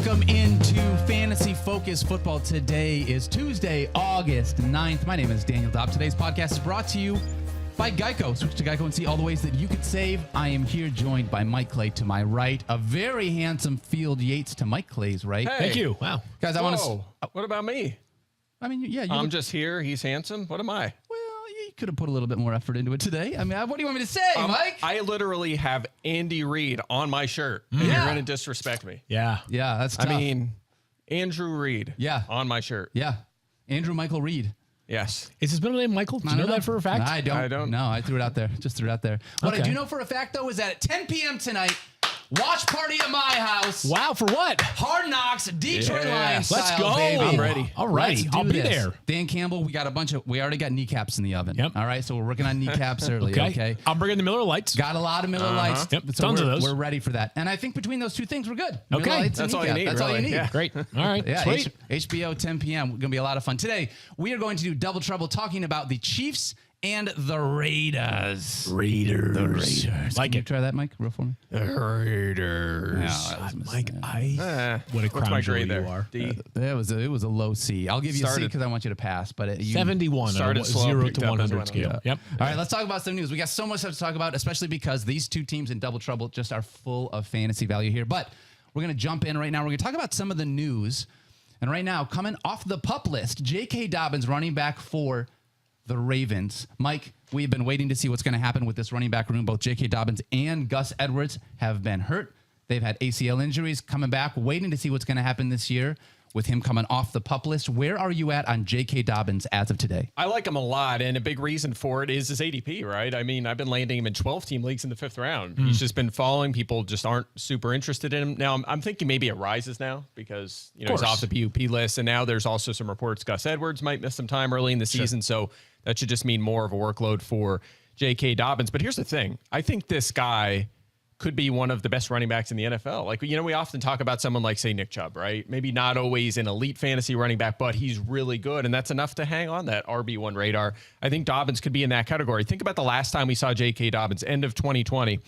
Welcome into Fantasy Focus Football. Today is Tuesday, August 9th. My name is Daniel Dopp. Today's podcast is brought to you by Geico. Switch to Geico and see all the ways that you could save. I am here joined by Mike Clay to my right, a very handsome Field Yates to Mike Clay's right. Hey. Thank you. Wow. Guys, I want to... What about me? I mean, yeah. I'm just here. He's handsome. What am I? You could have put a little bit more effort into it today. I mean, what do you want me to say, Mike? I literally have Andy Reid on my shirt, and you're going to disrespect me. Yeah. Yeah, that's tough. I mean, Andrew Reid on my shirt. Yeah. Andrew Michael Reid. Yes. Is his middle name Michael? Do you know that for a fact? I don't. No, I threw it out there. Just threw it out there. What Okay. I do know for a fact, though, is that at 10 p.m. tonight, watch party at my house. Wow, for what? Hard Knocks, Detroit Lions Let's style, go. baby. I'm ready. All right. Let's do I'll be this. there. Dan Campbell, we already got kneecaps in the oven. Yep. All right, so we're working on kneecaps early. Okay. I'm bringing the Miller Lights. Got a lot of Miller Lights. Yep, So tons of those. We're ready for that. And I think between those two things, we're good. Miller Okay. Lights and That's all you kneecap. need, That's all you really. need. Yeah. Great. All right. Yeah, Sweet. HBO 10 p.m. Going to be a lot of fun. Today, we are going to do Double Trouble talking about the Chiefs and the Raiders. Raiders. Like Can you it. try that, Mike, real for me? Raiders. Mike, what a What's my crown jewel grade you there? are. D. It was a low C. I'll give you a C Started- because I want you to pass. But 71 on Started a slow, 0 picked to up as 100 went scale. on. Yep. All right, let's talk about some news. We got so much stuff to talk about, especially because these two teams in Double Trouble just are full of fantasy value here. But we're going to jump in right now. We're going to talk about some of the news. And right now, coming off the PUP list, Jk Dobbins, running back for the Ravens. Mike, we've been waiting to see what's going to happen with this running back room. Both Jk Dobbins and Gus Edwards have been hurt. They've had ACL injuries coming back, waiting to see what's going to happen this year with him coming off the PUP list. Where are you at on Jk Dobbins as of today? I like him a lot, and a big reason for it is his ADP, right? I mean, I've been landing him in 12-team leagues in the 5th round. He's just been falling. People just aren't super interested in him. Now, I'm thinking maybe it rises now because, he's off the PUP list, and now there's also some reports Gus Edwards might miss some time early in the season, so that should just mean more of a workload for Jk Dobbins. But here's the thing. I think this guy could be one of the best running backs in the NFL. Like, we often talk about someone like, say, Nick Chubb, right? Maybe not always an elite fantasy running back, but he's really good, and that's enough to hang on that RB1 radar. I think Dobbins could be in that category. Think about the last time we saw Jk Dobbins, end of 2020.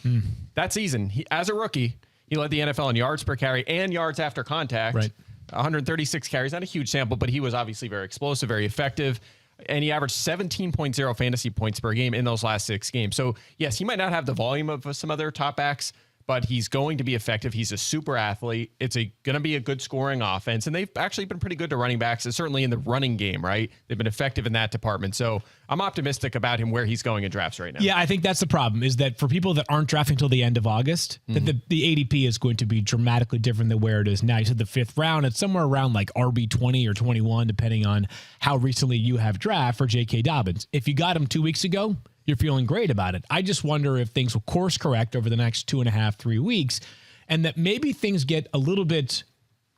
That season, as a rookie, he led the NFL in yards per carry and yards after contact. Right. 136 carries, not a huge sample, but he was obviously very explosive, very effective. And he averaged 17.0 fantasy points per game in those last 6 games. So, yes, he might not have the volume of some other top backs, but he's going to be effective. He's a super athlete. It's going to be a good scoring offense. And they've actually been pretty good to running backs, certainly in the running game, right? They've been effective in that department. So I'm optimistic about him where he's going in drafts right now. Yeah, I think that's the problem, is that for people that aren't drafting until the end of August, that the ADP is going to be dramatically different than where it is now. You said the 5th round. It's somewhere around like RB 20 or 21, depending on how recently you have draft for Jk Dobbins. If you got him 2 weeks ago, you're feeling great about it. I just wonder if things will course correct over the next 2.5, 3 weeks, and that maybe things get a little bit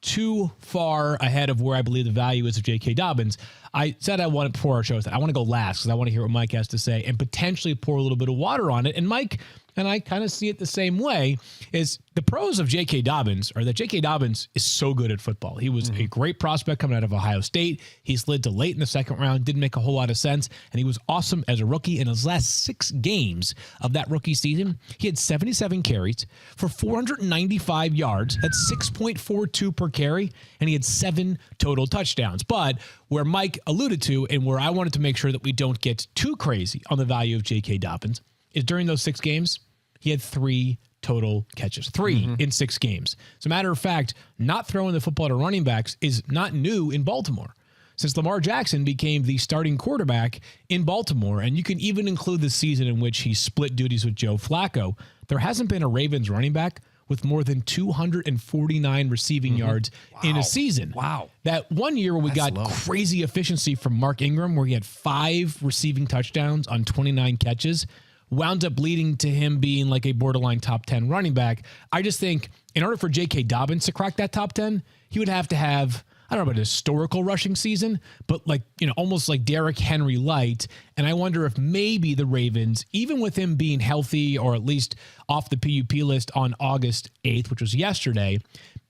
too far ahead of where I believe the value is of Jk Dobbins. I said I wanted, before our show, I want to go last because I want to hear what Mike has to say and potentially pour a little bit of water on it. And Mike and I kind of see it the same way, is the pros of Jk Dobbins are that Jk Dobbins is so good at football. He was a great prospect coming out of Ohio State. He slid to late in the 2nd round, didn't make a whole lot of sense, and he was awesome as a rookie. In his last 6 games of that rookie season, he had 77 carries for 495 yards. That's 6.42 per carry, and he had 7 total touchdowns. But where Mike alluded to, and where I wanted to make sure that we don't get too crazy on the value of Jk Dobbins, is during those 6 games, he had 3 total catches, 3 in 6 games. As a matter of fact, not throwing the football to running backs is not new in Baltimore. Since Lamar Jackson became the starting quarterback in Baltimore, and you can even include the season in which he split duties with Joe Flacco, there hasn't been a Ravens running back with more than 249 receiving yards in a season. Wow. That one year where we got crazy efficiency from Mark Ingram, where he had 5 receiving touchdowns on 29 catches, wound up leading to him being like a borderline top 10 running back. I just think in order for Jk Dobbins to crack that top 10, he would have to have, I don't know about a historical rushing season, but like, almost like Derrick Henry light. And I wonder if maybe the Ravens, even with him being healthy or at least off the PUP list on August 8th, which was yesterday,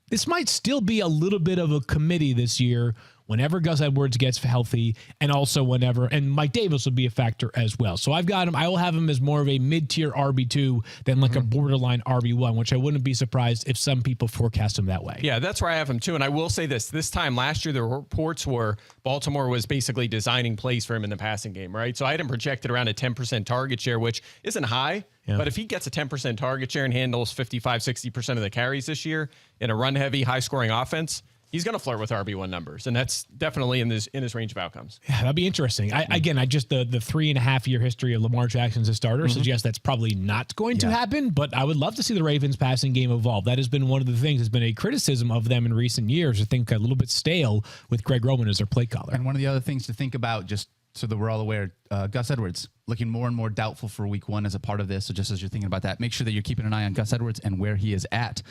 this might still be a little bit of a committee this year whenever Gus Edwards gets healthy, and also and Mike Davis will be a factor as well. So I've got him. I will have him as more of a mid-tier RB2 than like a borderline RB1, which I wouldn't be surprised if some people forecast him that way. Yeah, that's where I have him too. And I will say this time last year, the reports were Baltimore was basically designing plays for him in the passing game, right? So I had him projected around a 10% target share, which isn't high. Yeah. But if he gets a 10% target share and handles 55, 60% of the carries this year in a run-heavy, high-scoring offense, he's going to flirt with RB1 numbers, and that's definitely in his range of outcomes. Yeah, that'd be interesting. I just the 3.5-year history of Lamar Jackson as a starter suggests that's probably not going to happen, but I would love to see the Ravens passing game evolve. That has been one of the things that's been a criticism of them in recent years. I think a little bit stale with Greg Roman as their play caller. And one of the other things to think about, just so that we're all aware, Gus Edwards looking more and more doubtful for week 1 as a part of this. So just as you're thinking about that, make sure that you're keeping an eye on Gus Edwards and where he is at.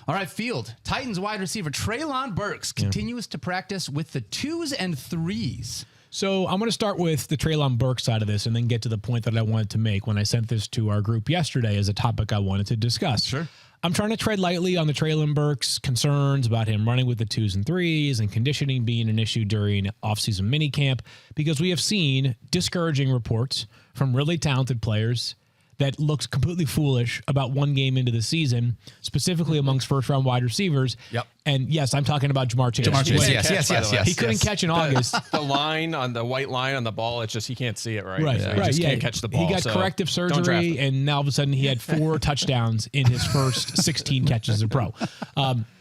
All right, Field. Titans wide receiver Treylon Burke continues to practice with the 2s and 3s. So I'm going to start with the Treylon Burke side of this and then get to the point that I wanted to make when I sent this to our group yesterday as a topic I wanted to discuss. Sure. I'm trying to tread lightly on the Treylon Burke's concerns about him running with the 2s and 3s and conditioning being an issue during offseason minicamp, because we have seen discouraging reports from really talented players that looks completely foolish about one game into the season, specifically amongst first-round wide receivers. Yep. And yes, I'm talking about Jamar Chase. Yes. He couldn't catch in August. The line on the white line on the ball, it's just he can't see it, right? Right. So he just can't catch the ball. He got corrective surgery, and now all of a sudden he had 4 touchdowns in his first 16 catches as a pro.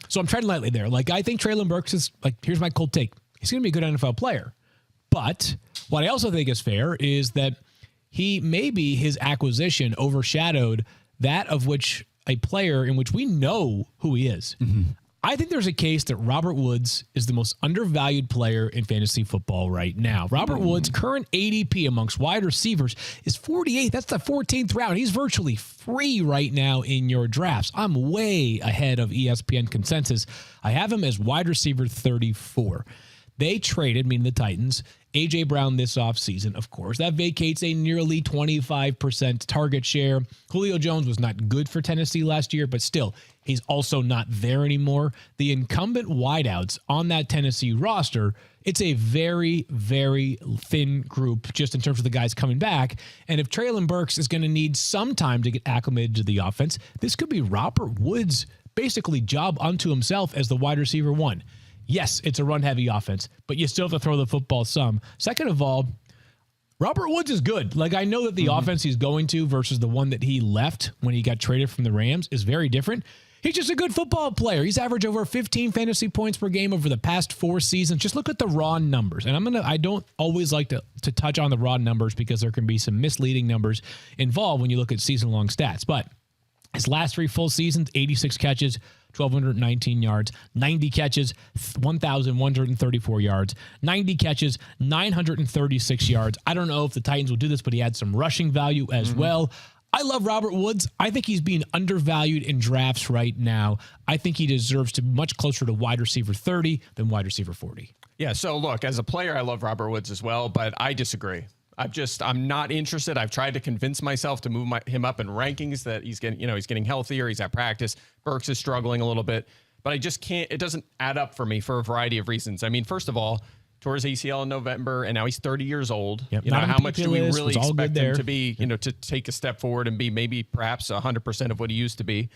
So I'm treading lightly there. Like, I think Treylon Burks is, like, here's my cold take. He's going to be a good NFL player. But what I also think is fair is that maybe his acquisition overshadowed that of which a player in which we know who he is. I think there's a case that Robert Woods is the most undervalued player in fantasy football right now. Robert Woods' current ADP amongst wide receivers is 48. That's the 14th round. He's virtually free right now in your drafts. I'm way ahead of ESPN consensus. I have him as wide receiver 34. They traded, meaning the Titans, A.J. Brown this offseason, of course. That vacates a nearly 25% target share. Julio Jones was not good for Tennessee last year, but still, he's also not there anymore. The incumbent wideouts on that Tennessee roster, it's a very, very thin group just in terms of the guys coming back. And if Treylon Burks is going to need some time to get acclimated to the offense, this could be Robert Woods' basically job unto himself as the wide receiver 1. Yes, it's a run-heavy offense, but you still have to throw the football some. Second of all, Robert Woods is good. Like, I know that the offense he's going to versus the one that he left when he got traded from the Rams is very different. He's just a good football player. He's averaged over 15 fantasy points per game over the past 4 seasons. Just look at the raw numbers. And I don't always like to touch on the raw numbers because there can be some misleading numbers involved when you look at season-long stats. But his last 3 full seasons, 86 catches, 1,219 yards, 90 catches, 1,134 yards, 90 catches, 936 yards. I don't know if the Titans will do this, but he had some rushing value as well. I love Robert Woods. I think he's being undervalued in drafts right now. I think he deserves to be much closer to wide receiver 30 than wide receiver 40. Yeah, so look, as a player, I love Robert Woods as well, but I disagree. I'm not interested. I've tried to convince myself to move him up in rankings that he's getting healthier. He's at practice. Burks is struggling a little bit, but I just can't. It doesn't add up for me for a variety of reasons. I mean, first of all, tore his ACL in November, and now he's 30 years old. Yep. You know, how much do we really expect him to be? You know, to take a step forward and be maybe perhaps 100% of what he used to be.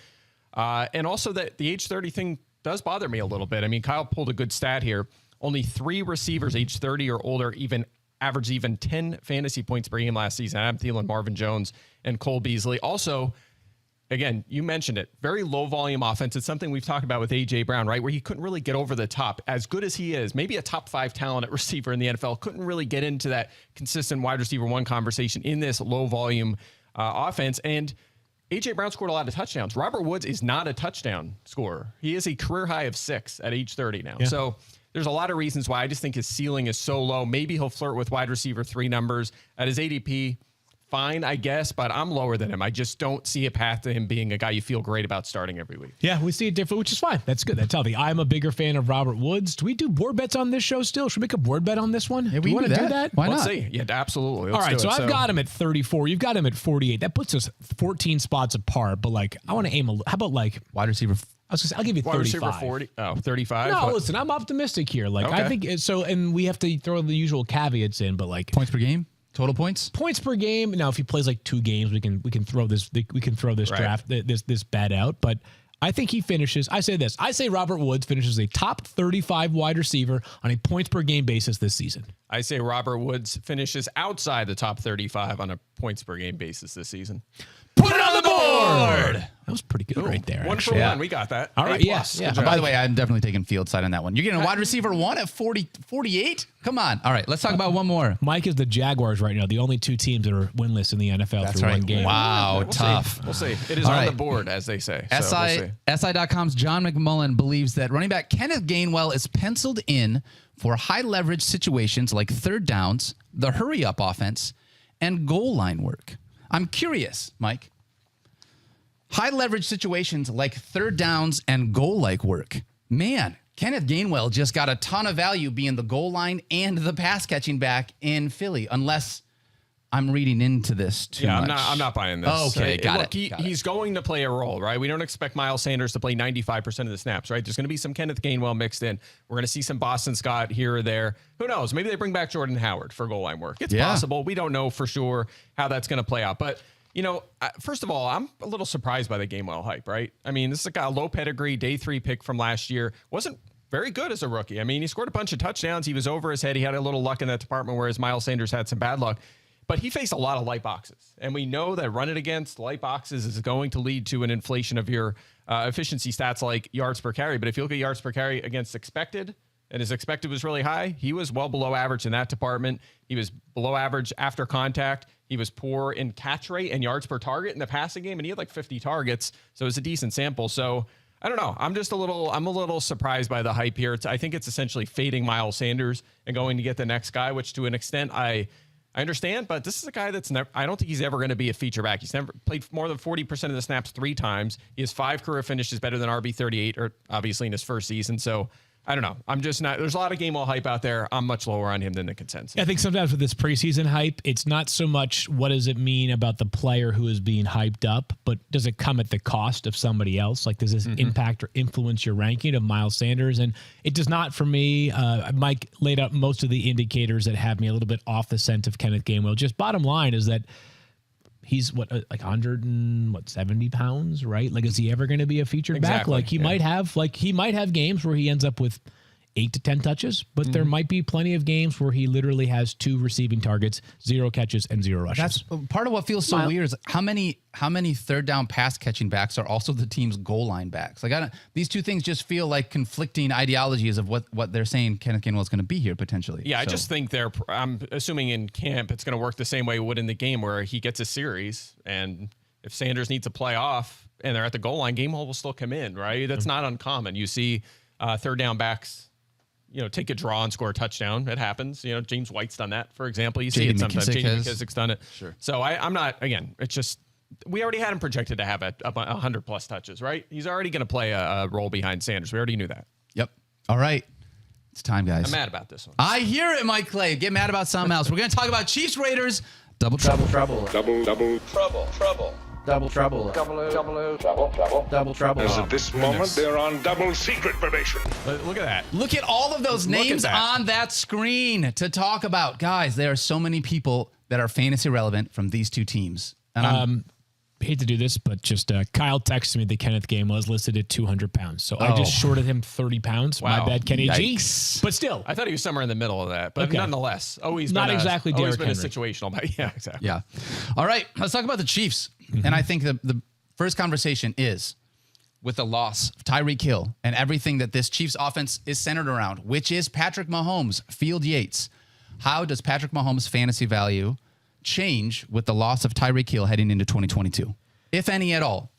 And also that the age 30 thing does bother me a little bit. I mean, Kyle pulled a good stat here. Only 3 receivers age 30 or older averaged even 10 fantasy points per game last season. Adam Thielen, Marvin Jones, and Cole Beasley. Also, again, you mentioned it, very low volume offense. It's something we've talked about with A.J. Brown, right? Where he couldn't really get over the top. As good as he is, maybe a top 5 talent at receiver in the NFL, couldn't really get into that consistent wide receiver 1 conversation in this low volume offense. And A.J. Brown scored a lot of touchdowns. Robert Woods is not a touchdown scorer. He is a career high of 6 at age 30 now. Yeah. So there's a lot of reasons why I just think his ceiling is so low. Maybe he'll flirt with wide receiver 3 numbers at his ADP. Fine, I guess, but I'm lower than him. I just don't see a path to him being a guy you feel great about starting every week. Yeah, we see it different, which is fine. That's good. That's healthy. I'm a bigger fan of Robert Woods. Do we do board bets on this show still? Should we make a board bet on this one? Yeah, we want to do that. Why not? Let's see. Yeah, absolutely. All right, so I've got him at 34. You've got him at 48. That puts us 14 spots apart, but like I want to aim how about like wide receiver I'll give you Wide receiver 35. 40. Oh, 35. No, What? listen, I'm optimistic here. Like Okay. I think so, and we have to throw the usual caveats in, but like Points per game, total points. points per game. Now, if he plays like 2 games, we can throw this Right. draft this bet out. But I think he finishes. I say Robert Woods finishes a top 35 wide receiver on a points per game basis this season. I say Robert Woods finishes outside the top 35 on a points per game basis this season. Put it on the board. That was pretty good right there. One actually. for one. We got that. All right, A+. yes, yeah. Good Oh, job. by the way, I'm definitely taking field side on that one. You're getting a wide receiver 1 at 48? Come on. All right, let's talk about one more. Mike is the Jaguars right now, the only 2 teams that are winless in the NFL through one game. Wow, We'll tough. See. We'll see. It is All on right. the board, as they say. So we'll see. SI.com's John McMullen believes that running back Kenneth Gainwell is penciled in for high leverage situations like third downs, the hurry up offense, and goal line work. I'm curious, Mike. High leverage situations like third downs and goal like work. Man, Kenneth Gainwell just got a ton of value being the goal line and the pass catching back in Philly, unless I'm reading into this too much. I'm not buying this. Okay, got Look, it. He's going to play a role, right? We don't expect Miles Sanders to play 95% of the snaps, right? There's going to be some Kenneth Gainwell mixed in. We're going to see some Boston Scott here or there. Who knows? Maybe they bring back Jordan Howard for goal line work. It's possible. We don't know for sure how that's going to play out. But, first of all, I'm a little surprised by the Gainwell hype, right? I mean, this is a guy, low pedigree, day 3 pick from last year. Wasn't very good as a rookie. I mean, he scored a bunch of touchdowns. He was over his head. He had a little luck in that department, whereas Miles Sanders had some bad luck. But he faced a lot of light boxes. And we know that running against light boxes is going to lead to an inflation of your efficiency stats like yards per carry. But if you look at yards per carry against expected, and his expected was really high, he was well below average in that department. He was below average after contact. He was poor in catch rate and yards per target in the passing game. And he had like 50 targets. So it was a decent sample. So I don't know. I'm a little surprised by the hype here. I think it's essentially fading Miles Sanders and going to get the next guy, which to an extent I understand, but this is a guy that's never, I don't think he's ever going to be a feature back. He's never played more than 40% of the snaps 3 times. He has 5 career finishes better than RB38, or obviously in his first season. So I don't know. I'm just not, there's a lot of Gainwell hype out there. I'm much lower on him than the consensus. I think sometimes with this preseason hype, it's not so much what does it mean about the player who is being hyped up, but does it come at the cost of somebody else? Like, does this impact or influence your ranking of Miles Sanders? And it does not for me. Mike laid out most of the indicators that have me a little bit off the scent of Kenneth Gainwell. Just bottom line is that he's like 170 pounds, right? Like, is he ever going to be a featured back? Like he might have games where he ends up with 8 to 10 touches, but there might be plenty of games where he literally has 2 receiving targets, 0 catches, and 0 rushes. That's part of what feels so weird is how many third down pass catching backs are also the team's goal line backs. Like, these two things just feel like conflicting ideologies of what they're saying Kenneth Gainwell is going to be here potentially. Yeah, I just think I'm assuming in camp it's going to work the same way it would in the game, where he gets a series, and if Sanders needs to play off and they're at the goal line, Gainwell will still come in, right? That's not uncommon. You see third down backs, take a draw and score a touchdown. It happens. James White's done that, for example. You see it sometimes. J.D. McKissick's done it. Sure. So I'm not, again, it's just, we already had him projected to have 100+ touches, right? He's already going to play a role behind Sanders. We already knew that. Yep. All right. It's time, guys. I'm mad about this one. I hear it, Mike Clay. Get mad about something else. We're going to talk about Chiefs Raiders. Double trouble. Double trouble. Double trouble. As at this moment, they're on double secret probation. Look at that. Look at all of those names on that screen to talk about. Guys, there are so many people that are fantasy relevant from these two teams. And hate to do this, but just Kyle texted me that Kenneth Gainwell was listed at 200 pounds. So I just shorted him 30 pounds. Wow. My bad, Kenny Yikes. G. But still. I thought he was somewhere in the middle of that, but nonetheless, always Not been exactly always Derrick been Henry. a situational. But yeah, exactly. Yeah. All right. Let's talk about the Chiefs. And I think the first conversation is with the loss of Tyreek Hill and everything that this Chiefs offense is centered around, which is Patrick Mahomes, Field Yates. How does Patrick Mahomes' fantasy value change with the loss of Tyreek Hill heading into 2022, if any at all?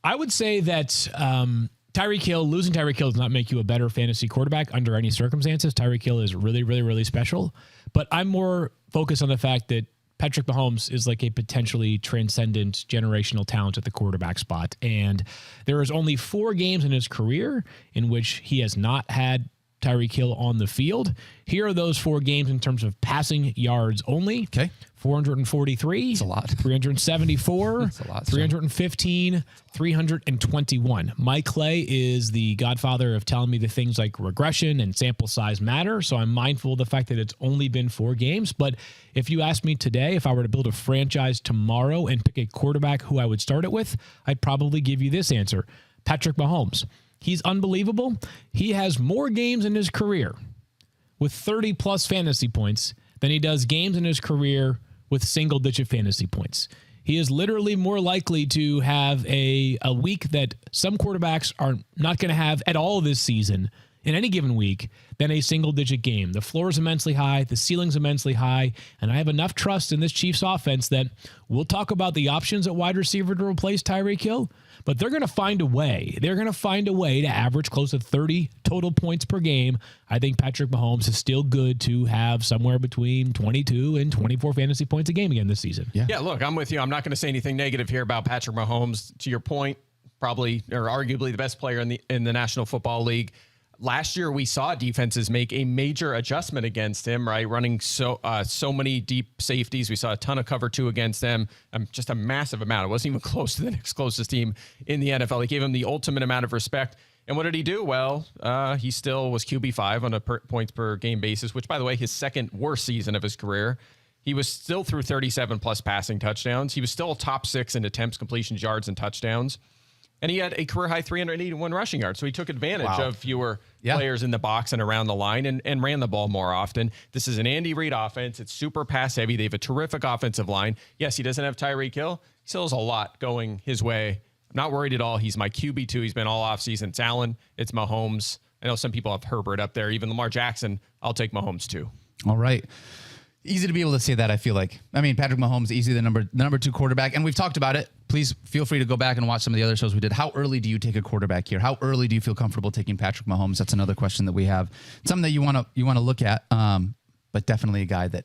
I would say that losing Tyreek Hill does not make you a better fantasy quarterback under any circumstances. Tyreek Hill is really, really, really special. But I'm more focused on the fact that Patrick Mahomes is like a potentially transcendent generational talent at the quarterback spot. And there is only 4 games in his career in which he has not had Tyreek Hill on the field. Here are those 4 games in terms of passing yards only. Okay. 443. That's a lot. 374. That's a lot. 315. 321. Mike Clay is the godfather of telling me the things like regression and sample size matter. So I'm mindful of the fact that it's only been 4 games. But if you asked me today, if I were to build a franchise tomorrow and pick a quarterback who I would start it with, I'd probably give you this answer. Patrick Mahomes. He's unbelievable. He has more games in his career with 30-plus fantasy points than he does games in his career with single-digit fantasy points. He is literally more likely to have a week that some quarterbacks are not going to have at all this season in any given week than a single-digit game. The floor is immensely high. The ceiling's immensely high. And I have enough trust in this Chiefs offense that we'll talk about the options at wide receiver to replace Tyreek Hill, but they're going to find a way. They're going to find a way to average close to 30 total points per game. I think Patrick Mahomes is still good to have somewhere between 22 and 24 fantasy points a game again this season. Yeah, look, I'm with you. I'm not going to say anything negative here about Patrick Mahomes. To your point, probably or arguably the best player in the National Football League. Last year, we saw defenses make a major adjustment against him, right? Running so many deep safeties. We saw a ton of cover 2 against them, just a massive amount. It wasn't even close to the next closest team in the NFL. They gave him the ultimate amount of respect. And what did he do? Well, he still was QB5 on a points per game basis, which, by the way, his second worst season of his career. He was still through 37-plus passing touchdowns. He was still top 6 in attempts, completions, yards, and touchdowns. And he had a career-high 381 rushing yards. So he took advantage of fewer players in the box and around the line and ran the ball more often. This is an Andy Reid offense. It's super pass-heavy. They have a terrific offensive line. Yes, he doesn't have Tyreek Hill. He still has a lot going his way. I'm not worried at all. He's my QB2. He's been all offseason. It's Allen. It's Mahomes. I know some people have Herbert up there. Even Lamar Jackson. I'll take Mahomes, too. All right. Easy to be able to say that, I feel like. I mean, Patrick Mahomes, easy the number 2 quarterback, and we've talked about it. Please feel free to go back and watch some of the other shows we did. How early do you take a quarterback here? How early do you feel comfortable taking Patrick Mahomes? That's another question that we have. Something that you want to look at, but definitely a guy that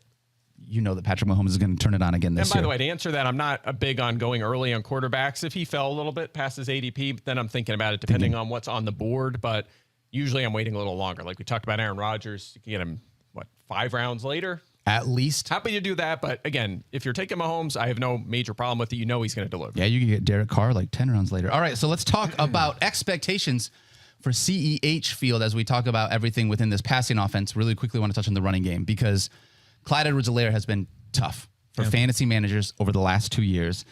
you know that Patrick Mahomes is going to turn it on again this year. And by the way, to answer that, I'm not a big on going early on quarterbacks. If he fell a little bit past his ADP, then I'm thinking about it depending on what's on the board. But usually I'm waiting a little longer. Like we talked about Aaron Rodgers, you can get him, 5 rounds later? At least. Happy to do that. But again, if you're taking Mahomes, I have no major problem with it. You know he's going to deliver. Yeah, you can get Derrick Carr 10 rounds later. All right, so let's talk about expectations for CEH Field as we talk about everything within this passing offense. Really quickly want to touch on the running game because Clyde Edwards-Helaire has been tough for fantasy managers over the last 2 years.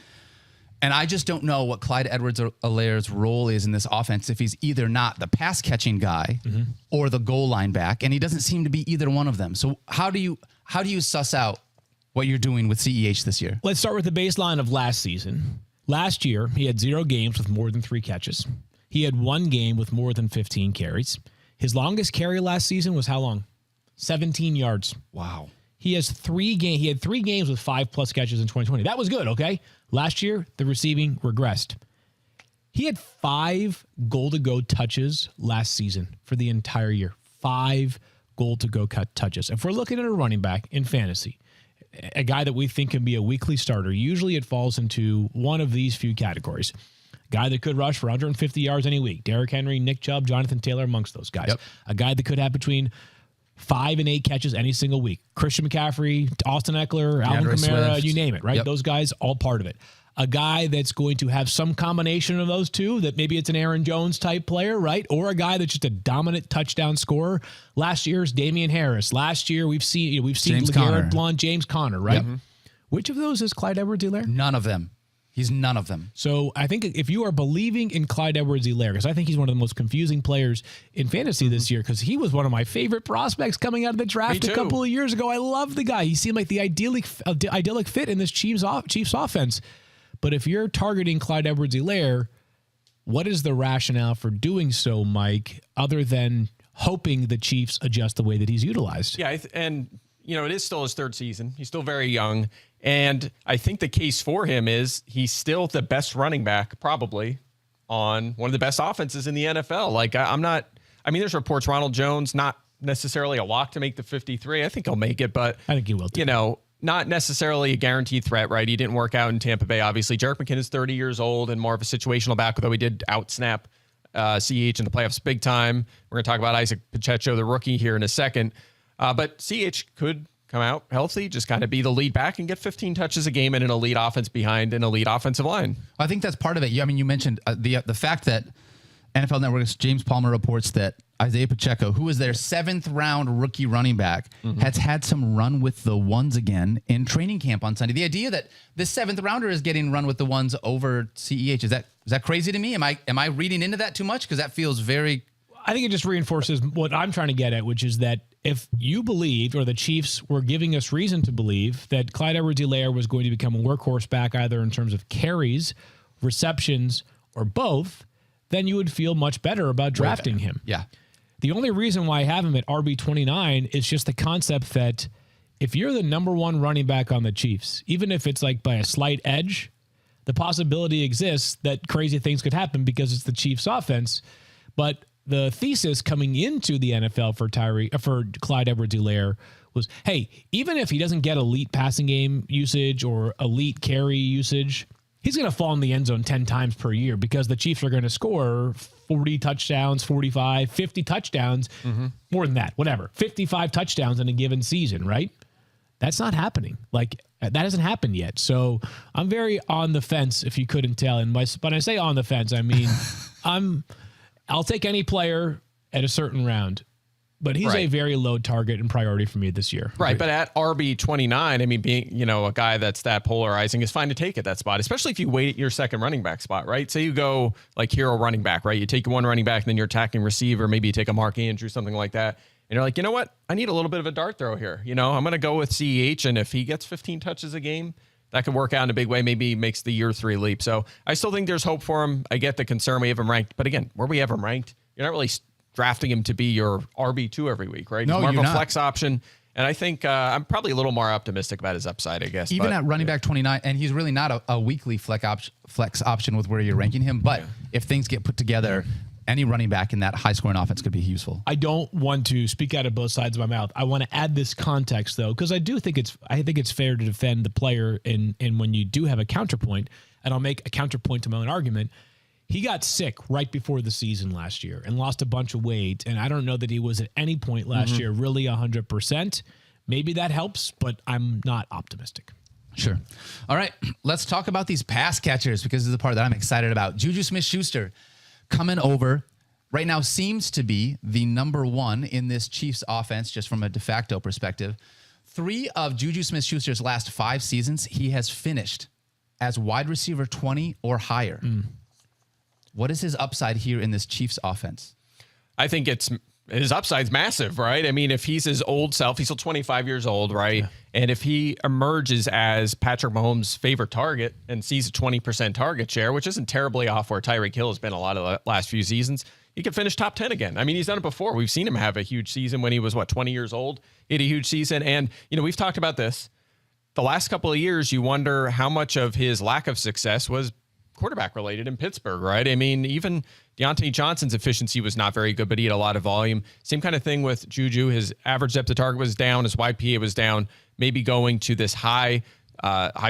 And I just don't know what Clyde Edwards-Helaire's role is in this offense if he's either not the pass-catching guy or the goal line back, and he doesn't seem to be either one of them. So how do you suss out what you're doing with CEH this year? Let's start with the baseline of last season. Last year, he had 0 games with more than 3 catches. He had 1 game with more than 15 carries. His longest carry last season was how long? 17 yards. Wow. He had 3 games with 5+ catches in 2020. That was good, okay? Last year, the receiving regressed. He had 5 goal-to-go touches last season for the entire year. 5 goal-to-go touches. If we're looking at a running back in fantasy, a guy that we think can be a weekly starter, usually it falls into one of these few categories. Guy that could rush for 150 yards any week. Derrick Henry, Nick Chubb, Jonathan Taylor amongst those guys. Yep. A guy that could have between 5 and 8 catches any single week. Christian McCaffrey, Austin Eckler, Alvin Kamara, Swift. you name it, right? Yep. Those guys, all part of it. A guy that's going to have some combination of those two, that maybe it's an Aaron Jones type player, right? Or a guy that's just a dominant touchdown scorer. Last year's Damian Harris. Last year we've seen LeGarrette Blount, James Conner, right? Yep. Which of those is Clyde Edwards-Helaire? None of them. He's none of them. So I think if you are believing in Clyde Edwards-Helaire, because I think he's one of the most confusing players in fantasy this year, because he was one of my favorite prospects coming out of the draft a couple of years ago. I love the guy. He seemed like the idyllic fit in this Chiefs offense. But if you're targeting Clyde Edwards-Helaire, what is the rationale for doing so, Mike, other than hoping the Chiefs adjust the way that he's utilized? Yeah, and it is still his 3rd season. He's still very young. And I think the case for him is he's still the best running back probably on one of the best offenses in the NFL. There's reports Ronald Jones, not necessarily a lock to make the 53. I think he'll make it, but I think he will too. Not necessarily a guaranteed threat, right? He didn't work out in Tampa Bay, obviously. Jerick McKinnon's 30 years old and more of a situational back, though he did out-snap CH in the playoffs big time. We're going to talk about Isaac Pacheco, the rookie, here in a second. But CH could come out healthy, just kind of be the lead back and get 15 touches a game in an elite offense behind an elite offensive line. I think that's part of it. I mean, you mentioned the fact that NFL Network's James Palmer reports that Isaiah Pacheco, who is their 7th round rookie running back, has had some run with the ones again in training camp on Sunday. The idea that the 7th rounder is getting run with the ones over CEH, is that crazy to me? Am I reading into that too much? Because that feels very... I think it just reinforces what I'm trying to get at, which is that if you believed, or the Chiefs were giving us reason to believe, that Clyde Edwards-Helaire was going to become a workhorse back either in terms of carries, receptions, or both, then you would feel much better about drafting him. Yeah. The only reason why I have him at RB29 is just the concept that if you're the number 1 running back on the Chiefs, even if it's like by a slight edge, the possibility exists that crazy things could happen because it's the Chiefs offense. But the thesis coming into the NFL for Clyde Edwards-Helaire was, hey, even if he doesn't get elite passing game usage or elite carry usage, he's going to fall in the end zone 10 times per year because the Chiefs are going to score 40 touchdowns, 45, 50 touchdowns, more than that, whatever, 55 touchdowns in a given season, right? That's not happening. Like, that hasn't happened yet. So I'm very on the fence, if you couldn't tell. And when I say on the fence, I mean, I'll take any player at a certain round, but he's a very low target and priority for me this year. Right, but at RB29, I mean, being, a guy that's that polarizing is fine to take at that spot, especially if you wait your second running back spot, right? Say you go like hero running back, right? You take one running back, and then you're attacking receiver, maybe you take a Mark Andrews, something like that, and you're like, you know what? I need a little bit of a dart throw here. I'm going to go with CEH, and if he gets 15 touches a game, that could work out in a big way, maybe makes the year 3 leap. So I still think there's hope for him. I get the concern we have him ranked, but again, where we have him ranked, you're not really drafting him to be your RB2 every week, right? No, He's more you're of a not. Flex option. And I think I'm probably a little more optimistic about his upside, I guess. Even at running back 29, and he's really not a weekly flex option with where you're ranking him. But if things get put together, any running back in that high-scoring offense could be useful. I don't want to speak out of both sides of my mouth. I want to add this context, though, because I think it's fair to defend the player in when you do have a counterpoint, and I'll make a counterpoint to my own argument. He got sick right before the season last year and lost a bunch of weight, and I don't know that he was at any point last year really 100%. Maybe that helps, but I'm not optimistic. Sure. All right, let's talk about these pass catchers because this is the part that I'm excited about. Juju Smith-Schuster coming over right now seems to be the number 1 in this Chiefs offense, just from a de facto perspective. 3 of Juju Smith-Schuster's last 5 seasons, he has finished as wide receiver 20 or higher. What is his upside here in this Chiefs offense? I think his upside's massive, right? I mean, if he's his old self, he's still 25 years old, right? Yeah. And if he emerges as Patrick Mahomes' favorite target and sees a 20% target share, which isn't terribly off where Tyreek Hill has been a lot of the last few seasons, he could finish top 10 again. I mean, he's done it before. We've seen him have a huge season when he was, 20 years old. He had a huge season. And, we've talked about this. The last couple of years, you wonder how much of his lack of success was quarterback related in Pittsburgh, right? I mean, even Deontay Johnson's efficiency was not very good, but he had a lot of volume. Same kind of thing with Juju. His average depth of target was down. His YPA was down. Maybe going to this high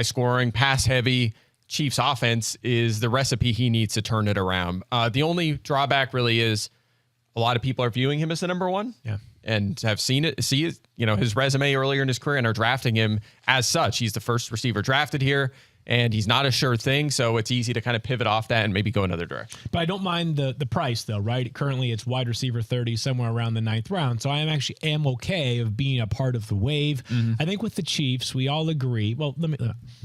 scoring, pass heavy Chiefs offense is the recipe he needs to turn it around. The only drawback really is a lot of people are viewing him as the number 1. Yeah. And have seen his resume earlier in his career and are drafting him as such. He's the first receiver drafted here, and he's not a sure thing, so it's easy to kind of pivot off that and maybe go another direction. But I don't mind the price, though, right? Currently, it's wide receiver 30, somewhere around the 9th round, so I am okay of being a part of the wave. I think with the Chiefs, we all agree. Well,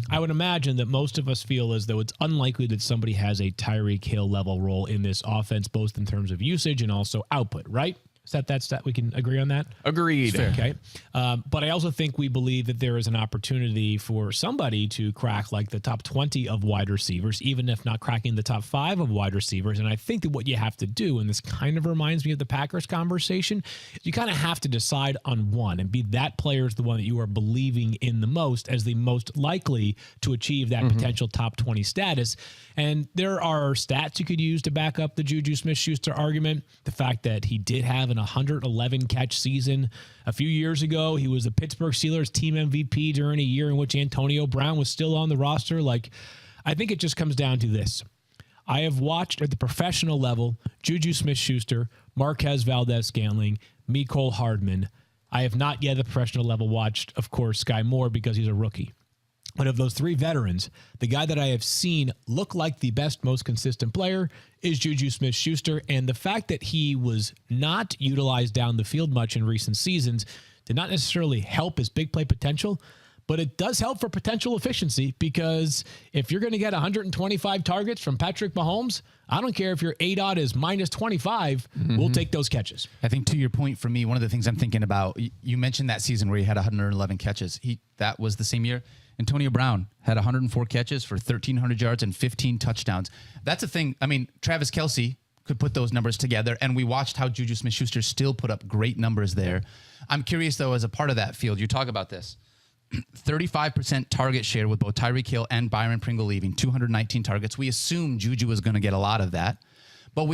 I would imagine that most of us feel as though it's unlikely that somebody has a Tyreek Hill level role in this offense, both in terms of usage and also output, right? Is that we can agree on that? Agreed. Okay. But I also think we believe that there is an opportunity for somebody to crack like the top 20 of wide receivers, even if not cracking the top 5 of wide receivers. And I think that what you have to do, and this kind of reminds me of the Packers conversation, you kind of have to decide on one and be that player is the one that you are believing in the most as the most likely to achieve that potential top 20 status. And there are stats you could use to back up the Juju Smith-Schuster argument. The fact that he did have an 111 catch season a few years ago. He was the Pittsburgh Steelers team MVP during a year in which Antonio Brown was still on the roster. Like, I think it just comes down to this. I have watched at the professional level Juju Smith-Schuster, Marquez Valdez-Scantling, Mecole Hardman. I have not yet at the professional level watched, of course, Skye Moore because he's a rookie. But of those three veterans, the guy that I have seen look like the best, most consistent player is Juju Smith-Schuster. And the fact that he was not utilized down the field much in recent seasons did not necessarily help his big play potential, but it does help for potential efficiency, because if you're going to get 125 targets from Patrick Mahomes, I don't care if your ADOT is minus 25, we'll take those catches. I think to your point, for me, one of the things I'm thinking about, you mentioned that season where he had 111 catches. That was the same year. Antonio Brown had 104 catches for 1,300 yards and 15 touchdowns. That's a thing. I mean, Travis Kelsey could put those numbers together, and we watched how Juju Smith-Schuster still put up great numbers there. I'm curious, though, as a part of that field, you talk about this. 35% target share with both Tyreek Hill and Byron Pringle leaving, 219 targets. We assume Juju is going to get a lot of that. But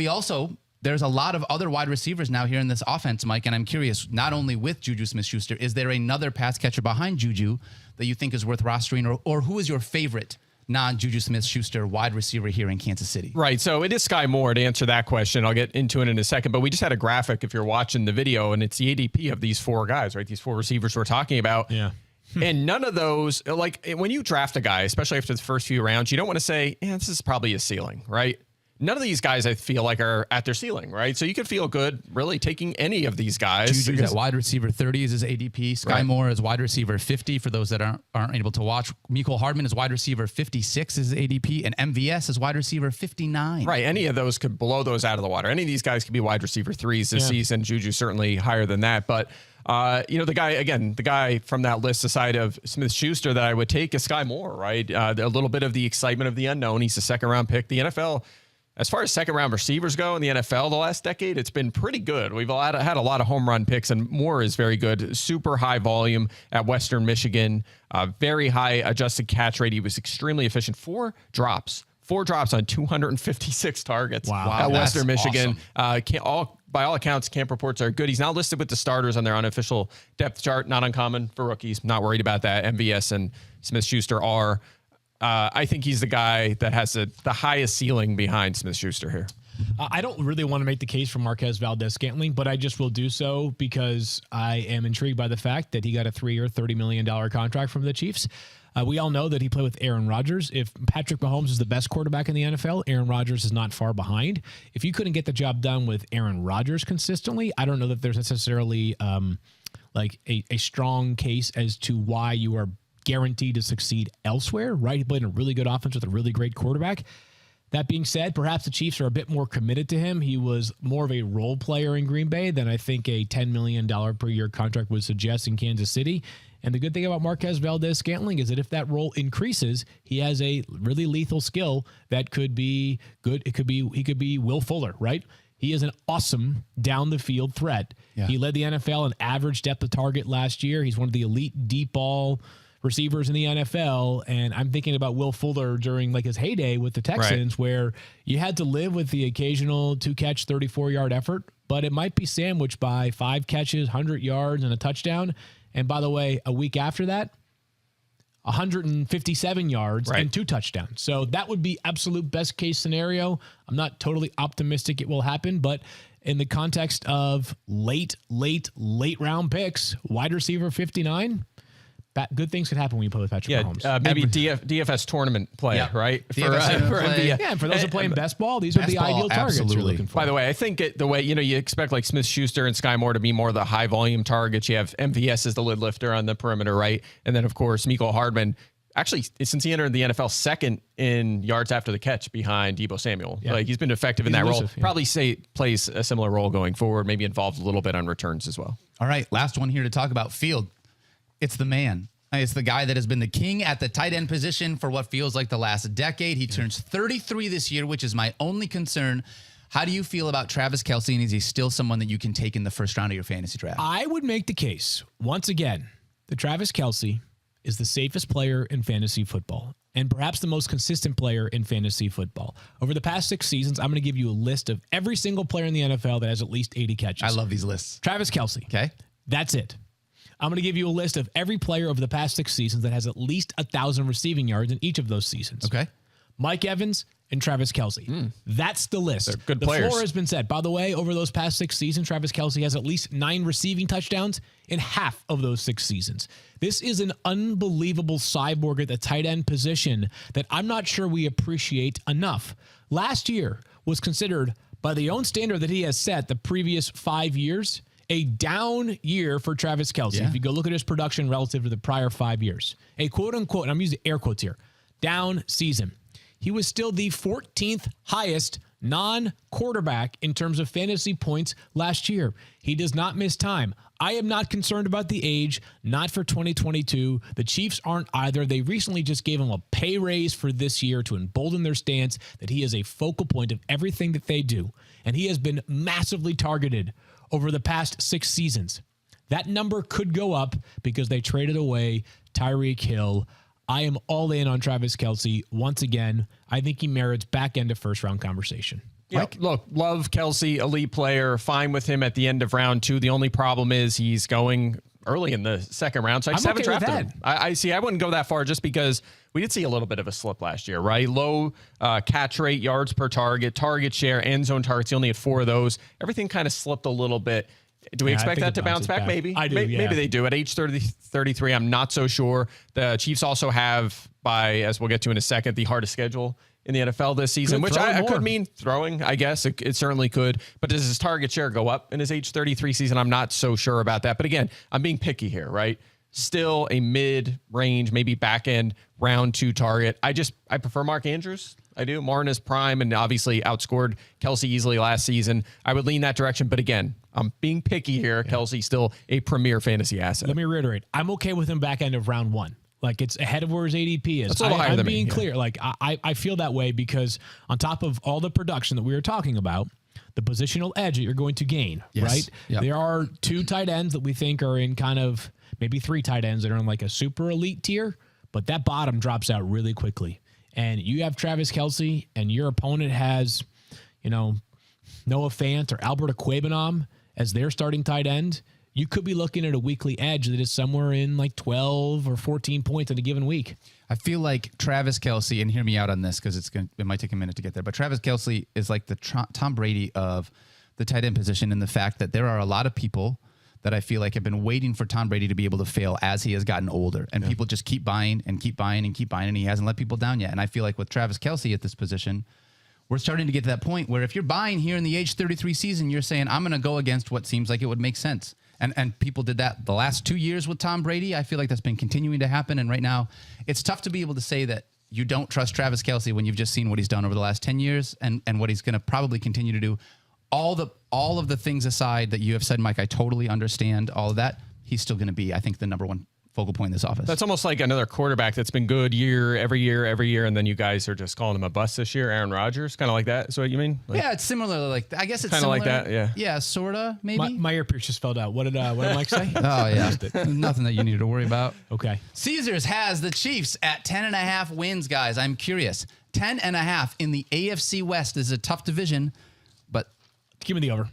there's a lot of other wide receivers now here in this offense, Mike, and I'm curious, not only with Juju Smith-Schuster, is there another pass catcher behind Juju that you think is worth rostering, or who is your favorite non-Juju Smith-Schuster wide receiver here in Kansas City? Right, so it is Skye Moore to answer that question. I'll get into it in a second, but we just had a graphic if you're watching the video, and it's the ADP of these four guys, right? These four receivers we're talking about. Yeah. And none of those, like when you draft a guy, especially after the first few rounds, you don't want to say, this is probably a ceiling, right? None of these guys, I feel like, are at their ceiling, right? So you could feel good really taking any of these guys. Juju's at wide receiver 30 is his ADP. Skye Moore is wide receiver 50 for those that aren't able to watch. Mecole Hardman is wide receiver 56 is his ADP, and MVS is wide receiver 59. Right, any of those could blow those out of the water. Any of these guys could be wide receiver 3s this season. Juju certainly higher than that, but the guy from that list aside of Smith-Schuster that I would take is Skye Moore, right? A little bit of the excitement of the unknown. He's a second-round pick. The NFL, as far as second-round receivers go in the NFL the last decade, it's been pretty good. We've had a lot of home run picks, and Moore is very good. Super high volume at Western Michigan. Very high adjusted catch rate. He was extremely efficient. 4 drops on 256 targets at Western Michigan. Awesome. By all accounts, camp reports are good. He's now listed with the starters on their unofficial depth chart. Not uncommon for rookies. Not worried about that. MVS and Smith-Schuster are. I think he's the guy that has the highest ceiling behind Smith-Schuster here. I don't really want to make the case for Marquez Valdez-Scantling, but I just will do so because I am intrigued by the fact that he got a 3-year, $30 million contract from the Chiefs. We all know that he played with Aaron Rodgers. If Patrick Mahomes is the best quarterback in the NFL, Aaron Rodgers is not far behind. If you couldn't get the job done with Aaron Rodgers consistently, I don't know that there's necessarily a strong case as to why you are guaranteed to succeed elsewhere, right? He played in a really good offense with a really great quarterback. That being said, perhaps the Chiefs are a bit more committed to him. He was more of a role player in Green Bay than I think a $10 million per year contract would suggest in Kansas City. And the good thing about Marquez Valdez-Scantling is that if that role increases, he has a really lethal skill that could be good. He could be Will Fuller, right? He is an awesome down the field threat. Yeah. He led the NFL in average depth of target last year. He's one of the elite deep ball receivers in the NFL. And I'm thinking about Will Fuller during his heyday with the Texans, where you had to live with the occasional 2-catch, 34-yard effort, but it might be sandwiched by 5 catches, 100 yards, and a touchdown. And by the way, a week after that, 157 yards and 2 touchdowns. So that would be absolute best case scenario. I'm not totally optimistic it will happen, but in the context of late round picks, wide receiver 59, good things could happen when you play with Patrick Mahomes. Maybe DFS tournament play, right? For those who are playing best ball, these are the ideal targets you're looking for. By the way, I think the way, you expect Smith-Schuster and Skye Moore to be more of the high volume targets. You have MVS as the lid lifter on the perimeter, right? And then, of course, Mecole Hardman, actually, since he entered the NFL, second in yards after the catch behind Deebo Samuel. Yeah. He's been effective in that role. Yeah. Probably plays a similar role going forward, maybe involved a little bit on returns as well. All right, last one here to talk about Field. It's the man. It's the guy that has been the king at the tight end position for what feels like the last decade. He turns 33 this year, which is my only concern. How do you feel about Travis Kelsey, and is he still someone that you can take in the first round of your fantasy draft? I would make the case, once again, that Travis Kelsey is the safest player in fantasy football and perhaps the most consistent player in fantasy football. Over the past 6 seasons, I'm going to give you a list of every single player in the NFL that has at least 80 catches. I love these lists. Travis Kelsey. Okay. That's it. I'm going to give you a list of every player over the past 6 seasons that has at least 1,000 receiving yards in each of those seasons. Okay. Mike Evans, and Travis Kelsey. That's the list. They're good the players. floor has been set. By the way, over those past 6 seasons, Travis Kelsey has at least 9 receiving touchdowns in half of those 6 seasons. This is an unbelievable cyborg at the tight end position that I'm not sure we appreciate enough. Last year was considered, by the own standard that he has set the previous 5 years, a down year for Travis Kelsey. If you go look at his production relative to the prior 5 years, a quote unquote, and I'm using air quotes here, down season. He was still the 14th highest non-quarterback in terms of fantasy points last year. He does not miss time. I am not concerned about the age, not for 2022. The Chiefs aren't either. They recently just gave him a pay raise for this year to embolden their stance that he is a focal point of everything that they do. And he has been massively targeted over the past 6 seasons. That number could go up because they traded away Tyreek Hill. I am all in on Travis Kelsey. Once again, I think he merits back end of first round conversation. Yeah, look, love Kelsey, elite player, fine with him at the end of round 2. The only problem is he's going early in the second round, so I just haven't drafted him. I see. I wouldn't go that far just because we did see a little bit of a slip last year, right? Low catch rate, yards per target, target share, end zone targets. He only had 4 of those. Everything kind of slipped a little bit. Do we expect that to bounce back? Maybe. I do, Maybe they do. At age 33, I'm not so sure. The Chiefs also have, as we'll get to in a second, the hardest schedule in the NFL this season, which I could mean throwing, I guess. It certainly could. But does his target share go up in his age 33 season? I'm not so sure about that. But again, I'm being picky here, right? Still a mid-range, maybe back-end round 2 target. I prefer Mark Andrews. I do. More in his prime and obviously outscored Kelsey easily last season. I would lean that direction. But again, I'm being picky here. Yeah. Kelsey still a premier fantasy asset. Let me reiterate. I'm okay with him back end of round 1. Like, it's ahead of where his ADP is. That's a little higher than me. I'm being clear. Like, I feel that way because on top of all the production that we were talking about, the positional edge that you're going to gain, right? Yep. There are 2 tight ends that we think are in kind of maybe 3 tight ends that are in like a super elite tier, but that bottom drops out really quickly. And you have Travis Kelsey and your opponent has, Noah Fant or Albert Aquabenam as their starting tight end. You could be looking at a weekly edge that is somewhere in like 12 or 14 points in a given week. I feel like Travis Kelsey, and hear me out on this because it might take a minute to get there, but Travis Kelsey is like the Tom Brady of the tight end position in the fact that there are a lot of people that I feel like have been waiting for Tom Brady to be able to fail as he has gotten older. And people just keep buying and keep buying and keep buying, and he hasn't let people down yet. And I feel like with Travis Kelsey at this position, we're starting to get to that point where if you're buying here in the age 33 season, you're saying, I'm going to go against what seems like it would make sense. And people did that the last 2 years with Tom Brady. I feel like that's been continuing to happen. And right now, it's tough to be able to say that you don't trust Travis Kelsey when you've just seen what he's done over the last 10 years and what he's going to probably continue to do. All of the things aside that you have said, Mike, I totally understand all of that. He's still going to be, I think, the number one focal point in this office. That's almost like another quarterback that's been good every year, and then you guys are just calling him a bust this year. Aaron Rodgers, kind of like that. So what you mean? Like, yeah, it's similar. Like I guess it's kind of like that. Yeah. Yeah, sorta maybe. My earpiece just fell out. What did Mike say? Oh yeah, nothing that you need to worry about. Okay. Caesars has the Chiefs at 10.5 wins, guys. I'm curious. 10.5 in the AFC West is a tough division, but give me the over.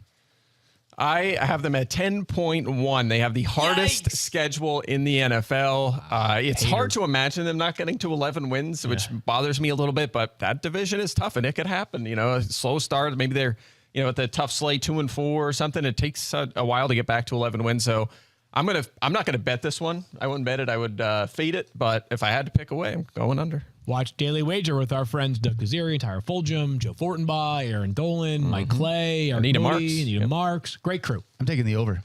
I have them at 10.1. They have the hardest schedule in the NFL. It's hard to imagine them not getting to 11 wins, which bothers me a little bit, but that division is tough and it could happen. A slow start. Maybe they're, at the tough slate 2-4 or something. It takes a while to get back to 11 wins. So I'm not going to bet this one. I wouldn't bet it. I would fade it. But if I had to pick away, I'm going under. Watch Daily Wager with our friends Doug Kazarian, Tyra Fulgham, Joe Fortenbaugh, Aaron Dolan, Mike Clay, Anita Marks. Great crew. I'm taking the over.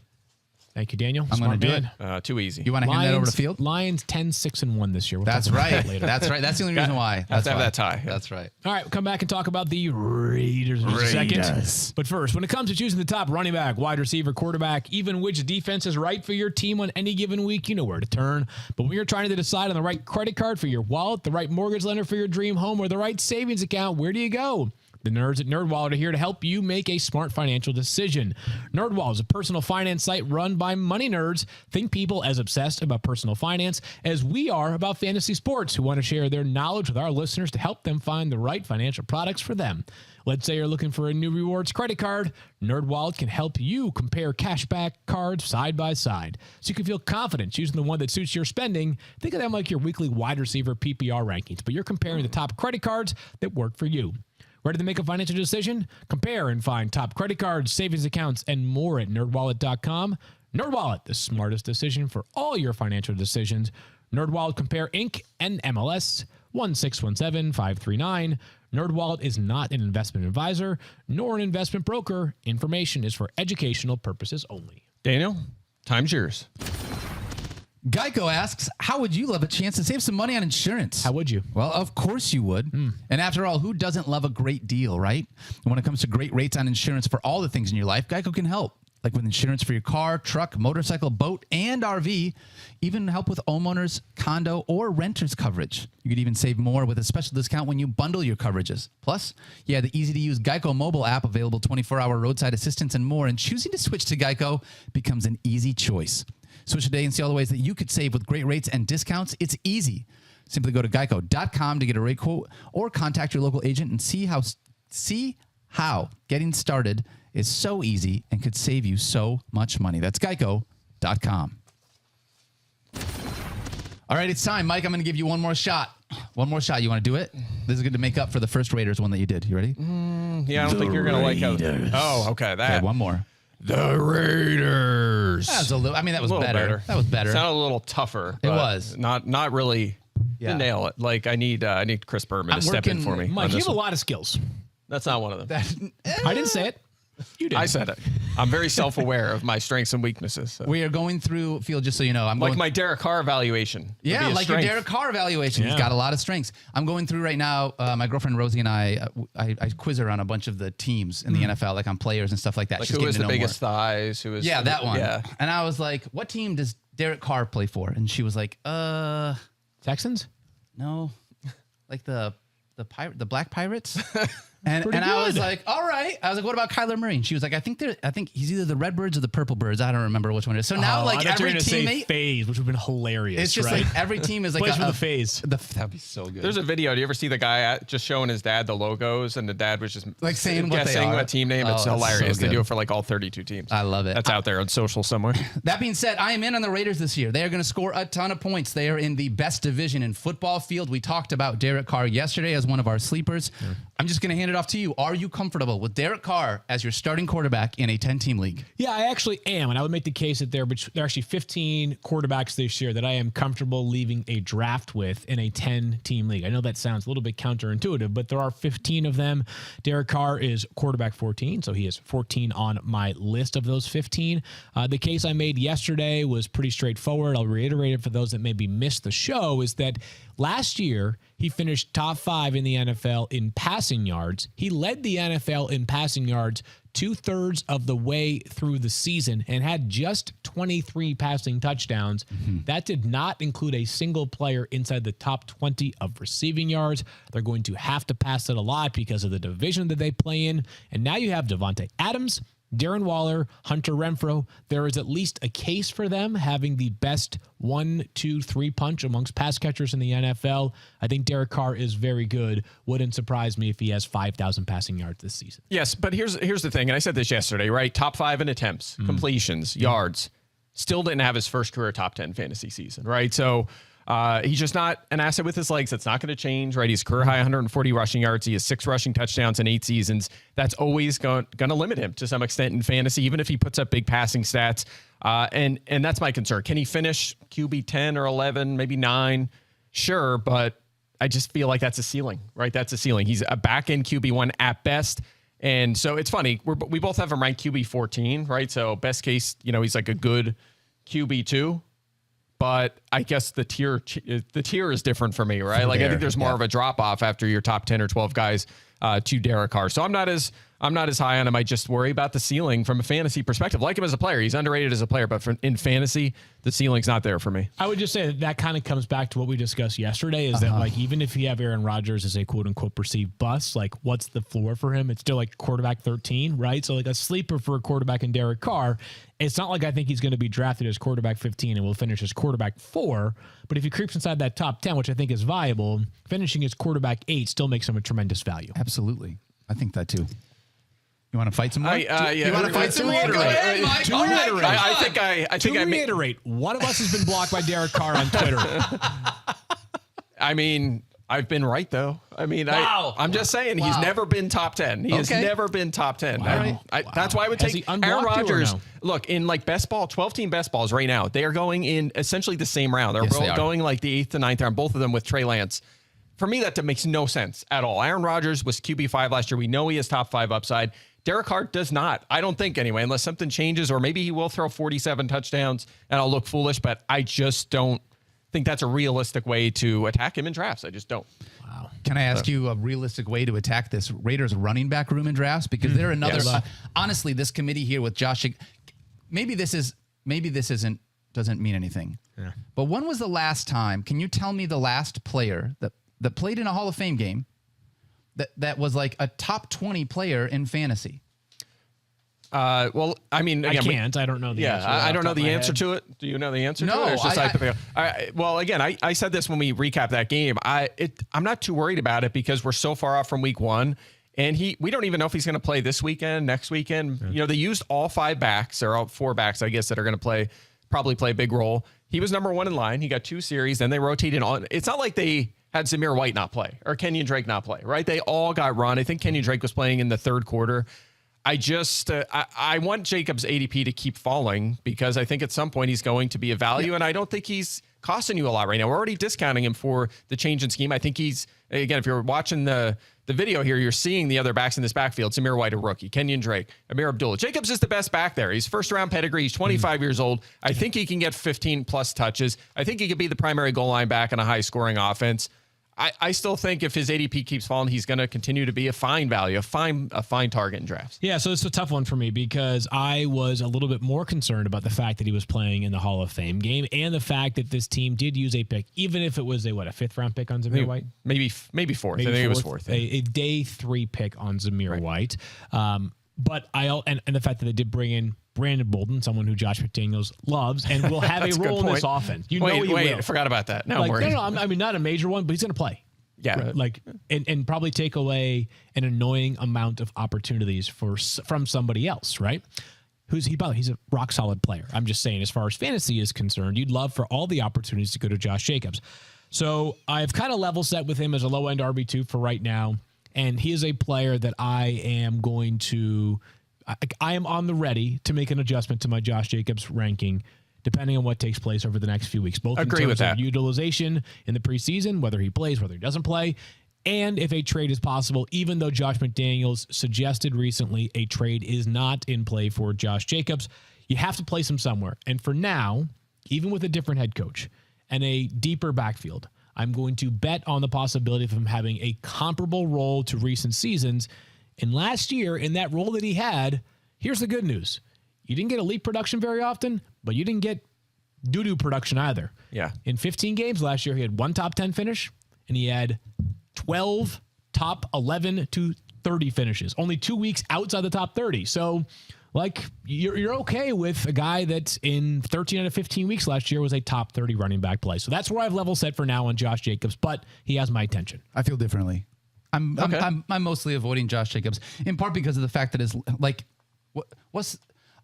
Thank you, Daniel. I'm going to do it. Too easy. You want to hand that over to Field? Lions 10-6-1 this year. That's right. That's right. That's the only reason why. Have to have that tie. That's right. All right, we'll come back and talk about the Raiders in a second. But first, when it comes to choosing the top running back, wide receiver, quarterback, even which defense is right for your team on any given week, you know where to turn. But when you're trying to decide on the right credit card for your wallet, the right mortgage lender for your dream home, or the right savings account, where do you go? The nerds at NerdWallet are here to help you make a smart financial decision. NerdWallet is a personal finance site run by money nerds. Think people as obsessed about personal finance as we are about fantasy sports, who want to share their knowledge with our listeners to help them find the right financial products for them. Let's say you're looking for a new rewards credit card. NerdWallet can help you compare cashback cards side by side, so you can feel confident choosing the one that suits your spending. Think of them like your weekly wide receiver PPR rankings, but you're comparing the top credit cards that work for you. Ready to make a financial decision? Compare and find top credit cards, savings accounts, and more at nerdwallet.com. NerdWallet, the smartest decision for all your financial decisions. NerdWallet Compare Inc. and MLS 1617539. NerdWallet is not an investment advisor nor an investment broker. Information is for educational purposes only. Daniel, time's yours. Geico asks, how would you love a chance to save some money on insurance? How would you? Well, of course you would. And after all, who doesn't love a great deal, right? And when it comes to great rates on insurance for all the things in your life, Geico can help. Like with insurance for your car, truck, motorcycle, boat, and RV. Even help with homeowners, condo, or renters coverage. You could even save more with a special discount when you bundle your coverages. Plus, the easy-to-use Geico mobile app, available 24-hour roadside assistance and more. And choosing to switch to Geico becomes an easy choice. Switch today and see all the ways that you could save with great rates and discounts. It's easy. Simply go to geico.com to get a rate quote or contact your local agent and see how getting started is so easy and could save you so much money. That's geico.com. All right, it's time. Mike, I'm going to give you one more shot. One more shot. You want to do it? This is going to make up for the first Raiders one that you did. You ready? Yeah, I don't think you're going to like how... Oh, okay. Okay, one more. The Raiders. That was a little, that was better. That was better. Sounded a little tougher. It was. Not really to nail it. Like, I need Chris Berman to step in for me. Mike, you have a lot of skills. That's not one of them. I didn't say it. You did. I said it. I'm very self-aware of my strengths and weaknesses. So. We are going through, Field, just so you know. I'm like my Derrick Carr evaluation. Yeah, like your Derrick Carr evaluation. He's got a lot of strengths. I'm going through right now. My girlfriend Rosie and I quiz her on a bunch of the teams in the NFL, like on players and stuff like that. Like She's who has the more. biggest thighs? Who is that one. Yeah. And I was like, what team does Derrick Carr play for? And she was like, Texans? no, like the Black Pirates. And I was like, all right. I was like, what about Kyler Murray? And she was like, I think he's either the Redbirds or the Purple Birds. I don't remember which one it is. So now, like, every teammate, phase, which would have been hilarious. it's just like every team is like plays for the phase. That'd be so good. There's a video. Do you ever see the guy just showing his dad the logos, and the dad was just like saying what they guessing are? what team name? It's Oh, hilarious. so They good. do it for like all 32 teams. I love it. That's out there on social somewhere. That being said, I am in on the Raiders this year. They are going to score a ton of points. They are in the best division in football. Field. We talked about Derrick Carr yesterday as one of our sleepers. Yeah. I'm just going to hand it off to you. Are you comfortable with Derrick Carr as your starting quarterback in a 10-team league? Yeah, I actually am. And I would make the case that there are actually 15 quarterbacks this year that I am comfortable leaving a draft with in a 10-team league. I know that sounds a little bit counterintuitive, but there are 15 of them. Derrick Carr is quarterback 14, so he is 14 on my list of those 15. The case I made yesterday was pretty straightforward. I'll reiterate it for those that maybe missed the show, is that last year he finished top 5 in the NFL in passing yards. He led the NFL in passing yards 2/3 of the way through the season and had just 23 passing touchdowns. That did not include a single player inside the top 20 of receiving yards. They're going to have to pass it a lot because of the division that they play in. And now you have Devonta Adams, Darren Waller, Hunter Renfro. There is at least a case for them having the best 1, 2, 3 punch amongst pass catchers in the NFL. I think Derrick Carr is very good. Wouldn't surprise me if he has 5,000 passing yards this season. Yes, but here's the thing, and I said this yesterday, right? Top 5 in attempts, completions, yards. Still didn't have his first career top 10 fantasy season, right? So he's just not an asset with his legs. That's not going to change, right? He's career high 140 rushing yards. He has 6 rushing touchdowns in 8 seasons. That's always going to limit him to some extent in fantasy, even if he puts up big passing stats. And that's my concern. Can he finish QB 10 or 11, maybe 9? Sure, but I just feel like that's a ceiling, right? That's a ceiling. He's a back-end QB1 at best. And so it's funny. We both have him ranked QB 14, right? So best case, he's like a good QB2. But I guess the tier is different for me, right? Like I think there's more of a drop off after your top 10 or 12 guys to Derrick Carr. So I'm not as high on him. I just worry about the ceiling from a fantasy perspective. Like him as a player, he's underrated as a player, but in fantasy, the ceiling's not there for me. I would just say that kind of comes back to what we discussed yesterday, is that like, even if you have Aaron Rodgers as a quote unquote perceived bust, like what's the floor for him? It's still like quarterback 13, right? So like a sleeper for a quarterback in Derrick Carr. It's not like I think he's going to be drafted as quarterback 15 and will finish as quarterback 4. But if he creeps inside that top 10, which I think is viable, finishing as quarterback 8 still makes him a tremendous value. Absolutely. I think that too. You want to fight some more? Yeah. You want to fight some more? Go ahead, Mike. To All right. reiterate. I think I reiterate, one of us has been blocked by Derrick Carr on Twitter. I mean, I've been right though. I mean, Wow. I'm just saying he's never been top 10. He has never been top 10. Wow. That's why I would Has take he unblocked Aaron you or Rodgers. no? Look, in like best ball, 12-team best balls right now, they are going in essentially the same round. They're Yes, they are. going like the 8th to 9th round, both of them with Trey Lance. For me, that makes no sense at all. Aaron Rodgers was QB5 last year. We know he has top 5 upside. Derek Carr does not. I don't think anyway, unless something changes, or maybe he will throw 47 touchdowns and I'll look foolish, but I just don't think that's a realistic way to attack him in drafts. I just don't. Wow. Can I ask you a realistic way to attack this Raiders running back room in drafts? Because they're another. Yes. Honestly, this committee here with Josh, maybe this doesn't mean anything. Yeah. But when was the last time? Can you tell me the last player that played in a Hall of Fame game that was like a top 20 player in fantasy? Well, I mean, I again, can't. I don't know the answer. I don't know off the the top of my answer head. to it. Do you know the answer No, to it? Or it's just I- hypothetical? Well, again, I said this when we recap that game. I'm not too worried about it because we're so far off from week 1. And we don't even know if he's going to play this weekend, next weekend. Yeah. You know, they used all 5 backs, or all 4 backs, I guess, that are going to probably play a big role. He was number 1 in line. He got 2 series. Then they rotated on. It's not like they had Zamir White not play or Kenyon Drake not play, right? They all got run. I think Kenyon Drake was playing in the 3rd quarter. I just I want Jacobs' ADP to keep falling because I think at some point he's going to be a value, and I don't think he's costing you a lot right now. We're already discounting him for the change in scheme. I think he's, again, if you're watching the video here, you're seeing the other backs in this backfield. Samir White, a rookie. Kenyon Drake, Amir Abdullah. Jacobs is the best back there. He's first-round pedigree. He's 25 years old. I think he can get 15-plus touches. I think he could be the primary goal line back in a high-scoring offense. I still think if his ADP keeps falling, he's going to continue to be a fine value, a fine target in drafts. Yeah, so it's a tough one for me because I was a little bit more concerned about the fact that he was playing in the Hall of Fame game and the fact that this team did use a pick, even if it was a 5th round pick on Zamir White? Maybe 4th. I think it was 4th. A day 3 pick on Zamir White. But and the fact that they did bring in Brandon Bolden, someone who Josh McDaniels loves and will have a role in this offense. You know he will. I forgot about that. Now I'm worried. No, I mean, not a major one, but he's going to play. Yeah. Right? And probably take away an annoying amount of opportunities from somebody else, right? He's a rock solid player. I'm just saying, as far as fantasy is concerned, you'd love for all the opportunities to go to Josh Jacobs. So I've kind of level set with him as a low end RB2 for right now. And he is a player that I am on the ready to make an adjustment to my Josh Jacobs ranking, depending on what takes place over the next few weeks. Both Agree in with terms of that. utilization in the preseason, whether he plays, whether he doesn't play, and if a trade is possible, even though Josh McDaniels suggested recently a trade is not in play for Josh Jacobs, you have to place him somewhere. And for now, even with a different head coach and a deeper backfield, I'm going to bet on the possibility of him having a comparable role to recent seasons. And last year, in that role that he had, here's the good news. You didn't get elite production very often, but you didn't get doo-doo production either. Yeah. In 15 games last year, he had 1 top 10 finish, and he had 12 top 11 to 30 finishes. Only 2 weeks outside the top 30. So, you're okay with a guy that in 13 out of 15 weeks last year was a top 30 running back play. So that's where I've level set for now on Josh Jacobs, but he has my attention. I feel differently. I'm mostly avoiding Josh Jacobs in part because of the fact that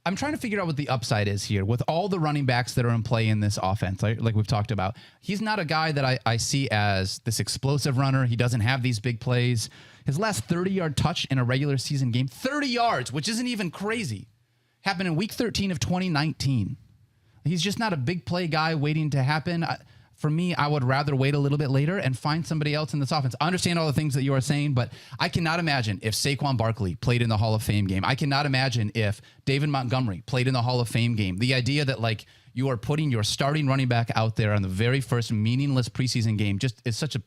I'm trying to figure out what the upside is here with all the running backs that are in play in this offense. Like we've talked about, he's not a guy that I see as this explosive runner. He doesn't have these big plays. His last 30-yard touch in a regular season game, 30 yards, which isn't even crazy, happened in week 13 of 2019. He's just not a big play guy waiting to happen. For me, I would rather wait a little bit later and find somebody else in this offense. I understand all the things that you are saying, but I cannot imagine if Saquon Barkley played in the Hall of Fame game. I cannot imagine if David Montgomery played in the Hall of Fame game. The idea that you are putting your starting running back out there on the very first meaningless preseason game just is such a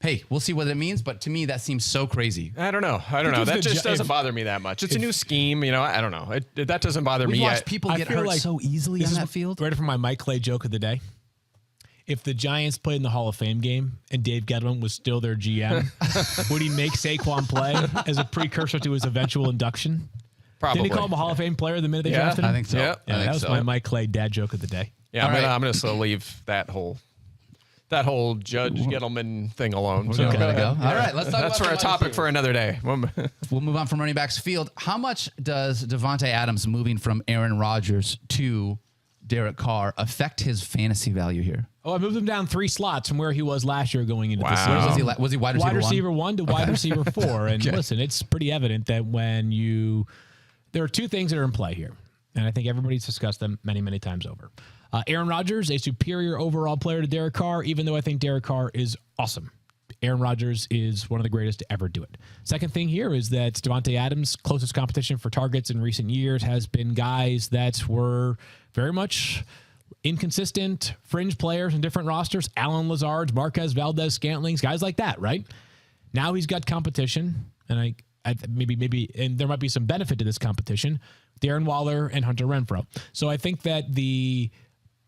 hey, we'll see what it means. But to me, that seems so crazy. I don't know. That just doesn't bother me that much. It's a new scheme. I don't know. That doesn't bother me. We watch people get hurt so easily on that field. Right from my Mike Clay joke of the day. If the Giants played in the Hall of Fame game and Dave Gettleman was still their GM, would he make Saquon play as a precursor to his eventual induction? Probably. Did he call him a Hall of Fame player the minute they drafted him? I think so. Yeah, that was my Mike Clay dad joke of the day. Yeah, I'm gonna still leave that whole Judge Gettleman thing alone. So gotta go. All right, let's talk That's about for a topic for another day. We'll move on from running backs field. How much does Devonta Adams moving from Aaron Rodgers to Derrick Carr affect his fantasy value here? Oh, I moved him down 3 slots from where he was last year going into this Where season. was he wide receiver 1? Wide receiver 1 to wide receiver 4. And listen, it's pretty evident that there are 2 things that are in play here. And I think everybody's discussed them many, many times over. Aaron Rodgers, a superior overall player to Derrick Carr, even though I think Derrick Carr is awesome. Aaron Rodgers is one of the greatest to ever do it. Second thing here is that Devonta Adams' closest competition for targets in recent years has been guys that were very much inconsistent fringe players in different rosters. Allen Lazard, Marquez Valdez-Scantlings, guys like that, right? Now he's got competition, and I maybe and there might be some benefit to this competition, Darren Waller and Hunter Renfro. So I think that the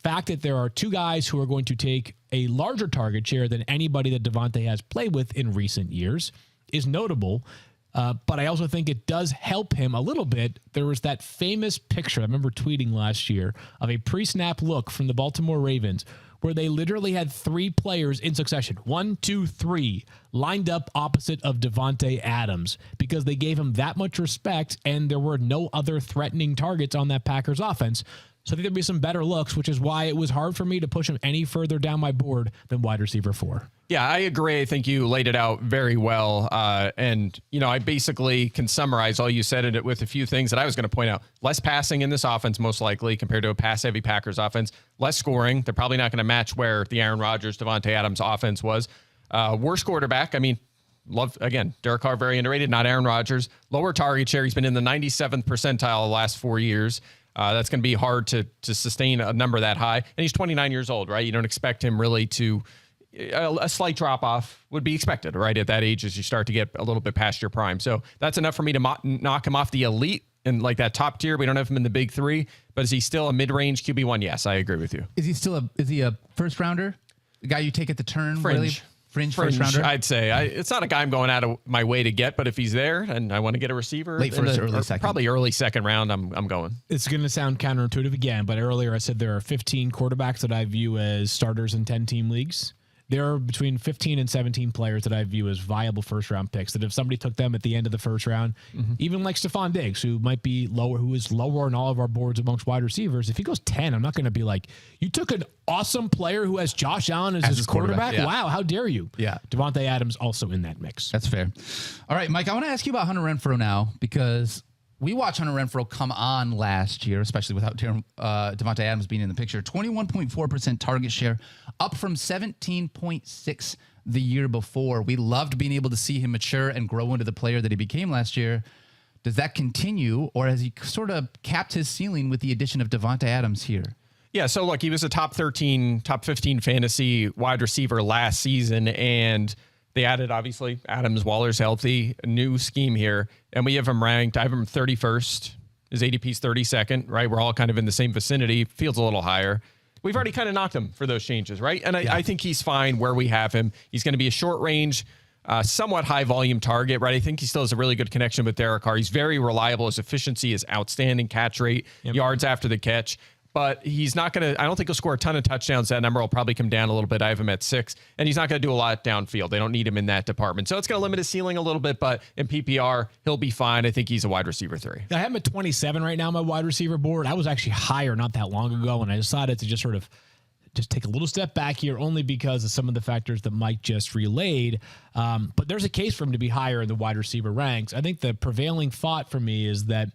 fact that there are 2 guys who are going to take a larger target share than anybody that Devonta has played with in recent years is notable. But I also think it does help him a little bit. There was that famous picture I remember tweeting last year of a pre-snap look from the Baltimore Ravens where they literally had 3 players in succession, 1, 2, 3, lined up opposite of Devonta Adams because they gave him that much respect and there were no other threatening targets on that Packers offense. So I think there'd be some better looks, which is why it was hard for me to push him any further down my board than wide receiver 4. Yeah, I agree. I think you laid it out very well. And I basically can summarize all you said in it with a few things that I was going to point out. Less passing in this offense, most likely, compared to a pass-heavy Packers offense. Less scoring. They're probably not going to match where the Aaron Rodgers, Devonta Adams offense was. Worse quarterback. Derrick Carr, very underrated, not Aaron Rodgers. Lower target share. He's been in the 97th percentile the last 4 years. That's going to be hard to sustain a number that high. And he's 29 years old, right? You don't expect him really to... A slight drop-off would be expected, right, at that age as you start to get a little bit past your prime. So that's enough for me to knock him off the elite and like that top tier. We don't have him in the big 3. But is he still a mid-range QB1? Yes, I agree with you. Is he a first-rounder? The guy you take at the turn? Fringe. Really? Fringe first-rounder? I'd say. It's not a guy I'm going out of my way to get, but if he's there and I want to get a receiver... Late first, early second. Probably early second round, I'm going. It's going to sound counterintuitive again, but earlier I said there are 15 quarterbacks that I view as starters in 10-team leads. There are between 15 and 17 players that I view as viable first-round picks, that if somebody took them at the end of the first round, even like Stephon Diggs, who might be lower, who is lower on all of our boards amongst wide receivers, if he goes 10, I'm not going to be like, you took an awesome player who has Josh Allen as his quarterback? Yeah. Wow, how dare you? Yeah. Devonta Adams also in that mix. That's fair. All right, Mike, I want to ask you about Hunter Renfro now because we watched Hunter Renfro come on last year, especially without Devonta Adams being in the picture. 21.4% target share, up from 17.6% the year before. We loved being able to see him mature and grow into the player that he became last year. Does that continue, or has he sort of capped his ceiling with the addition of Devonta Adams here? Yeah, so look, he was a top 15 fantasy wide receiver last season, and they added, obviously, Adams, Waller's healthy, a new scheme here, and we have him ranked. I have him 31st. His ADP's 32nd, right? We're all kind of in the same vicinity. Feels a little higher. We've already kind of knocked him for those changes, right? And I think he's fine where we have him. He's going to be a short range, somewhat high volume target, right? I think he still has a really good connection with Derrick Carr. He's very reliable. His efficiency is outstanding. Catch rate, yards after the catch. But he's not going to, I don't think he'll score a ton of touchdowns. That number will probably come down a little bit. I have him at 6, and he's not going to do a lot downfield. They don't need him in that department. So it's going to limit his ceiling a little bit, but in PPR, he'll be fine. I think he's a wide receiver 3. I have him at 27 right now on my wide receiver board. I was actually higher not that long ago, and I decided to just take a little step back here only because of some of the factors that Mike just relayed. But there's a case for him to be higher in the wide receiver ranks. I think the prevailing thought for me is that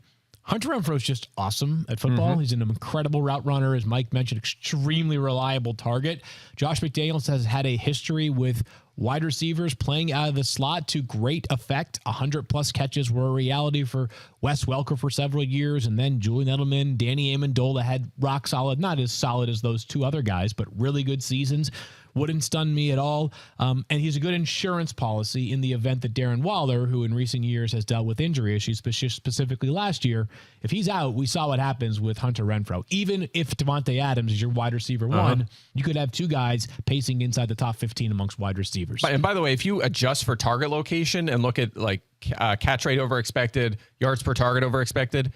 Hunter Renfro is just awesome at football. He's an incredible route runner. As Mike mentioned, extremely reliable target. Josh McDaniels has had a history with wide receivers playing out of the slot to great effect. 100-plus catches were a reality for Wes Welker for several years, and then Julian Edelman, Danny Amendola had rock solid, not as solid as those 2 other guys, but really good seasons. wouldn't stun me at all. And he's a good insurance policy in the event that Darren Waller, who in recent years has dealt with injury issues, specifically last year, if he's out, we saw what happens with Hunter Renfro. Even if Devonta Adams is your wide receiver one, you could have two guys pacing inside the top 15 amongst wide receivers. And by the way, if you adjust for target location and look at like catch rate over expected, yards per target over expected,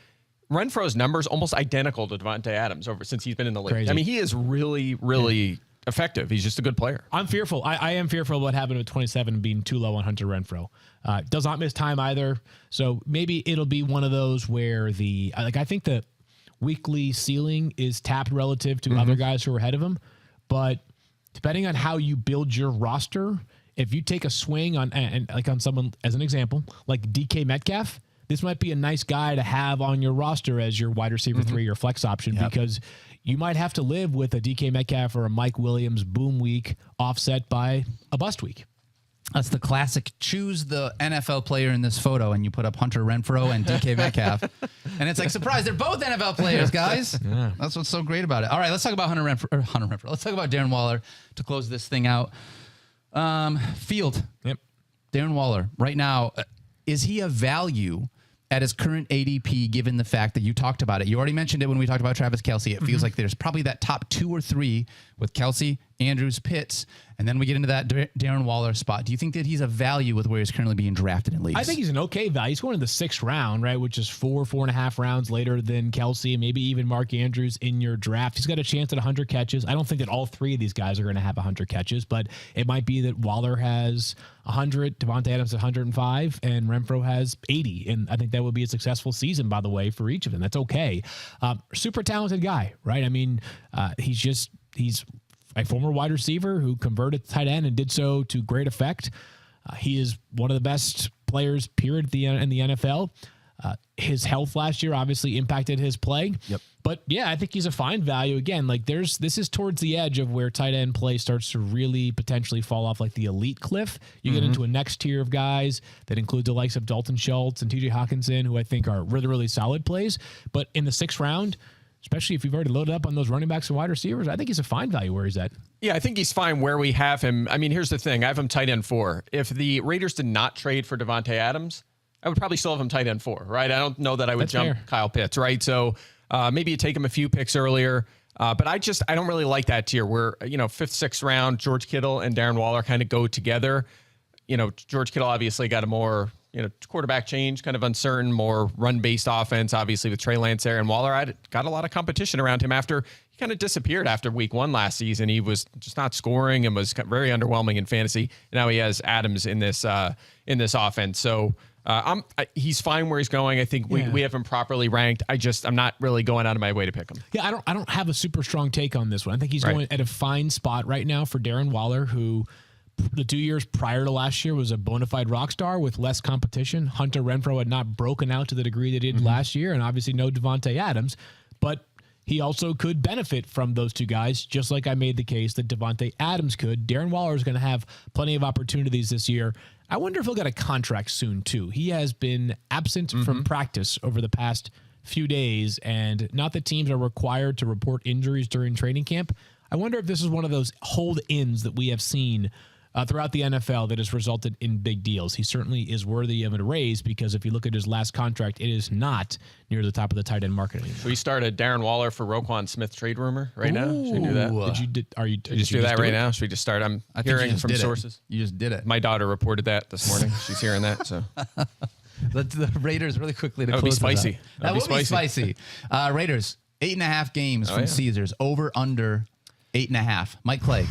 Renfro's numbers almost identical to Devonta Adams since he's been in the league. Crazy. I mean, he is really, really effective. He's just a good player. I'm fearful. I am fearful of what happened with 27 being too low on Hunter Renfro. Does not miss time either. So maybe it'll be one of those where I think the weekly ceiling is tapped relative to other guys who are ahead of him. But depending on how you build your roster, if you take a swing on someone as an example, like DK Metcalf, this might be a nice guy to have on your roster as your wide receiver 3 or flex option because you might have to live with a DK Metcalf or a Mike Williams boom week offset by a bust week. That's the classic. Choose the NFL player in this photo, and you put up Hunter Renfro and DK Metcalf. And it's like, surprise, they're both NFL players, guys. Yeah. That's what's so great about it. All right, let's talk about Hunter Renfro. Let's talk about Darren Waller to close this thing out. Field. Yep. Darren Waller, right now, is he a value at his current ADP, given the fact that you talked about it? You already mentioned it when we talked about Travis Kelsey. It feels like there's probably that top 2 or 3 with Kelsey, Andrews, Pitts, and then we get into that Darren Waller spot. Do you think that he's a value with where he's currently being drafted in leagues? I think he's an okay value. He's going in the 6th round, right, which is 4.5 rounds later than Kelsey and maybe even Mark Andrews in your draft. He's got a chance at 100 catches. I don't think that all 3 of these guys are going to have 100 catches, but it might be that Waller has 100, Devonta Adams 105, and Renfro has 80. And I think that would be a successful season, by the way, for each of them. That's okay. Super talented guy, right? I mean, he's a former wide receiver who converted to tight end and did so to great effect. He is one of the best players, period, in the NFL. His health last year obviously impacted his play. Yep. But yeah, I think he's a fine value. Again, like this is towards the edge of where tight end play starts to really potentially fall off like the elite cliff. You get into a next tier of guys that include the likes of Dalton Schultz and TJ Hawkinson, who I think are really, really solid plays. But in the 6th round, especially if you've already loaded up on those running backs and wide receivers, I think he's a fine value where he's at. Yeah, I think he's fine where we have him. I mean, here's the thing. I have him tight end 4. If the Raiders did not trade for Devonta Adams, I would probably still have him tight end 4, right? I don't know that I would jump fair. Kyle Pitts, right? So maybe you take him a few picks earlier. But I don't really like that tier where, 5th, 6th round, George Kittle and Darren Waller kind of go together. George Kittle obviously got a more, quarterback change, kind of uncertain, more run-based offense, obviously with Trey Lance there. And Waller got a lot of competition around him after he kind of disappeared after week 1 last season. He was just not scoring and was very underwhelming in fantasy. Now he has Adams in this offense. So he's fine where he's going. I think we have him properly ranked. I'm not really going out of my way to pick him. Yeah, I don't have a super strong take on this one. I think he's going at a fine spot right now for Darren Waller, who the 2 years prior to last year was a bona fide rock star with less competition. Hunter Renfro had not broken out to the degree they did last year, and obviously no Devonta Adams, but he also could benefit from those 2 guys, just like I made the case that Devonta Adams could. Darren Waller is going to have plenty of opportunities this year. I wonder if he'll get a contract soon, too. He has been absent from practice over the past few days, and not that teams are required to report injuries during training camp. I wonder if this is one of those hold-ins that we have seen throughout the NFL that has resulted in big deals. He certainly is worthy of a raise because if you look at his last contract, it is not near the top of the tight end market anymore. Should we start a Darren Waller for Roquan Smith trade rumor right now? Should we do that? Did you just do that right now? Should we just start? I'm hearing from sources. You just did it. My daughter reported that this morning. She's hearing that. So the Raiders really quickly to that would close be spicy. That would be spicy. Raiders 8.5 games from Caesars, over under 8.5. Mike Clay.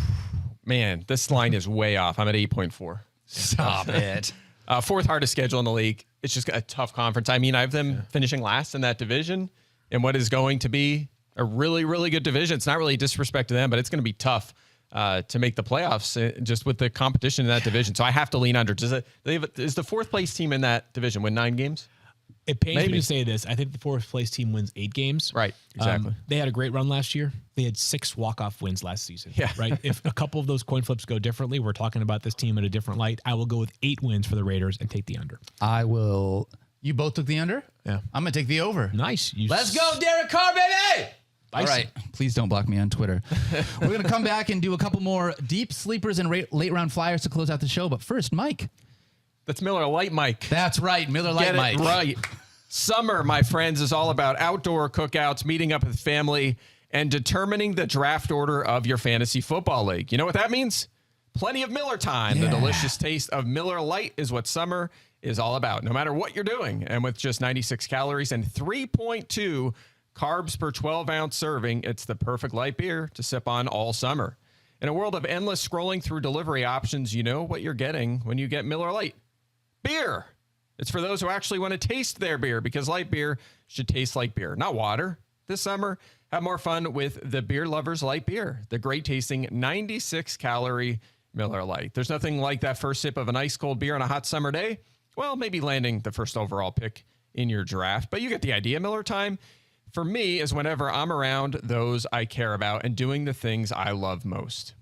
Man, this line is way off. I'm at 8.4. Stop it. 4th hardest schedule in the league. It's just a tough conference. I mean, I have them finishing last in that division in what is going to be a really, really good division. It's not really a disrespect to them, but it's going to be tough to make the playoffs just with the competition in that division. So I have to lean under. Is the 4th place team in that division win 9 games? It pains me to say this. I think the 4th place team wins 8 games. Right, exactly. They had a great run last year. They had 6 walk-off wins last season. Yeah. Right? If a couple of those coin flips go differently, we're talking about this team in a different light. I will go with 8 wins for the Raiders and take the under. I will. You both took the under? Yeah. I'm going to take the over. Nice. Let's go, Derrick Carr, baby! All right. Please don't block me on Twitter. We're going to come back and do a couple more deep sleepers and late round flyers to close out the show. But first, Mike. That's Miller Lite Mike. That's right. Miller Lite Get Mike. it right. Summer, my friends, is all about outdoor cookouts, meeting up with family, and determining the draft order of your fantasy football league. You know what that means? Plenty of Miller time. Yeah. The delicious taste of Miller Lite is what summer is all about, no matter what you're doing. And with just 96 calories and 3.2 carbs per 12-ounce serving, it's the perfect light beer to sip on all summer. In a world of endless scrolling through delivery options, you know what you're getting when you get Miller Lite. Beer. It's for those who actually want to taste their beer, because light beer should taste like beer, not water. This summer, have more fun with the Beer Lovers Light Beer, the great tasting 96-calorie Miller Lite. There's nothing like that first sip of an ice cold beer on a hot summer day. Well, maybe landing the first overall pick in your draft, but you get the idea. Miller time for me is whenever I'm around those I care about and doing the things I love most.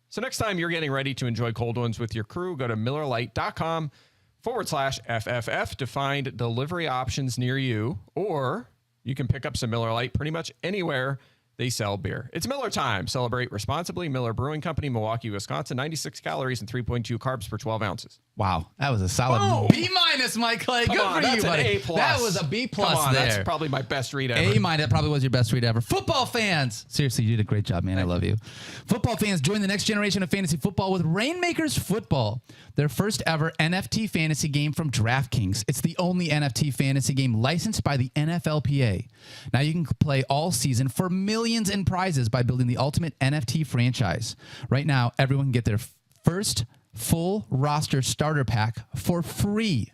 So next time you're getting ready to enjoy cold ones with your crew, go to MillerLite.com/FFF to find delivery options near you, or you can pick up some Miller Lite pretty much anywhere they sell beer. It's Miller time. Celebrate responsibly. Miller Brewing Company, Milwaukee, Wisconsin. 96 calories and 3.2 carbs per 12 ounces. Wow, that was a solid B-, Mike Clay. Good for you, buddy. An A+. That was a B+ Come on, there. that's probably my best read ever. A-, that probably was your best read ever. Football fans, seriously, you did a great job, man. I love you. Football fans, join the next generation of fantasy football with Rainmakers Football, their first ever NFT fantasy game from DraftKings. It's the only NFT fantasy game licensed by the NFLPA. Now you can play all season for millions in prizes by building the ultimate NFT franchise. Right now, everyone can get their first full roster starter pack for free.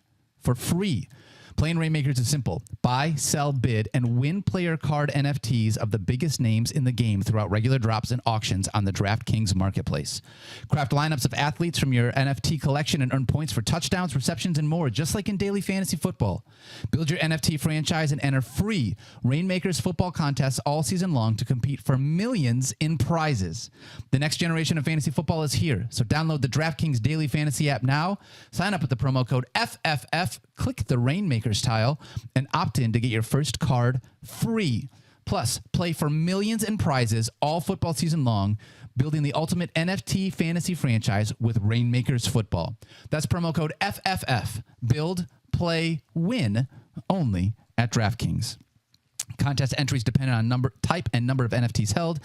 Playing Rainmakers is simple. Buy, sell, bid, and win player card NFTs of the biggest names in the game throughout regular drops and auctions on the DraftKings marketplace. Craft lineups of athletes from your NFT collection and earn points for touchdowns, receptions, and more, just like in daily fantasy football. Build your NFT franchise and enter free Rainmakers football contests all season long to compete for millions in prizes. The next generation of fantasy football is here, so download the DraftKings Daily Fantasy app now, sign up with the promo code FFF, click the Rainmakers tile, and opt in to get your first card free. Plus, play for millions in prizes all football season long, building the ultimate NFT fantasy franchise with Rainmakers Football. That's promo code FFF. Build, play, win, only at DraftKings. Contest entries depend on type and number of NFTs held.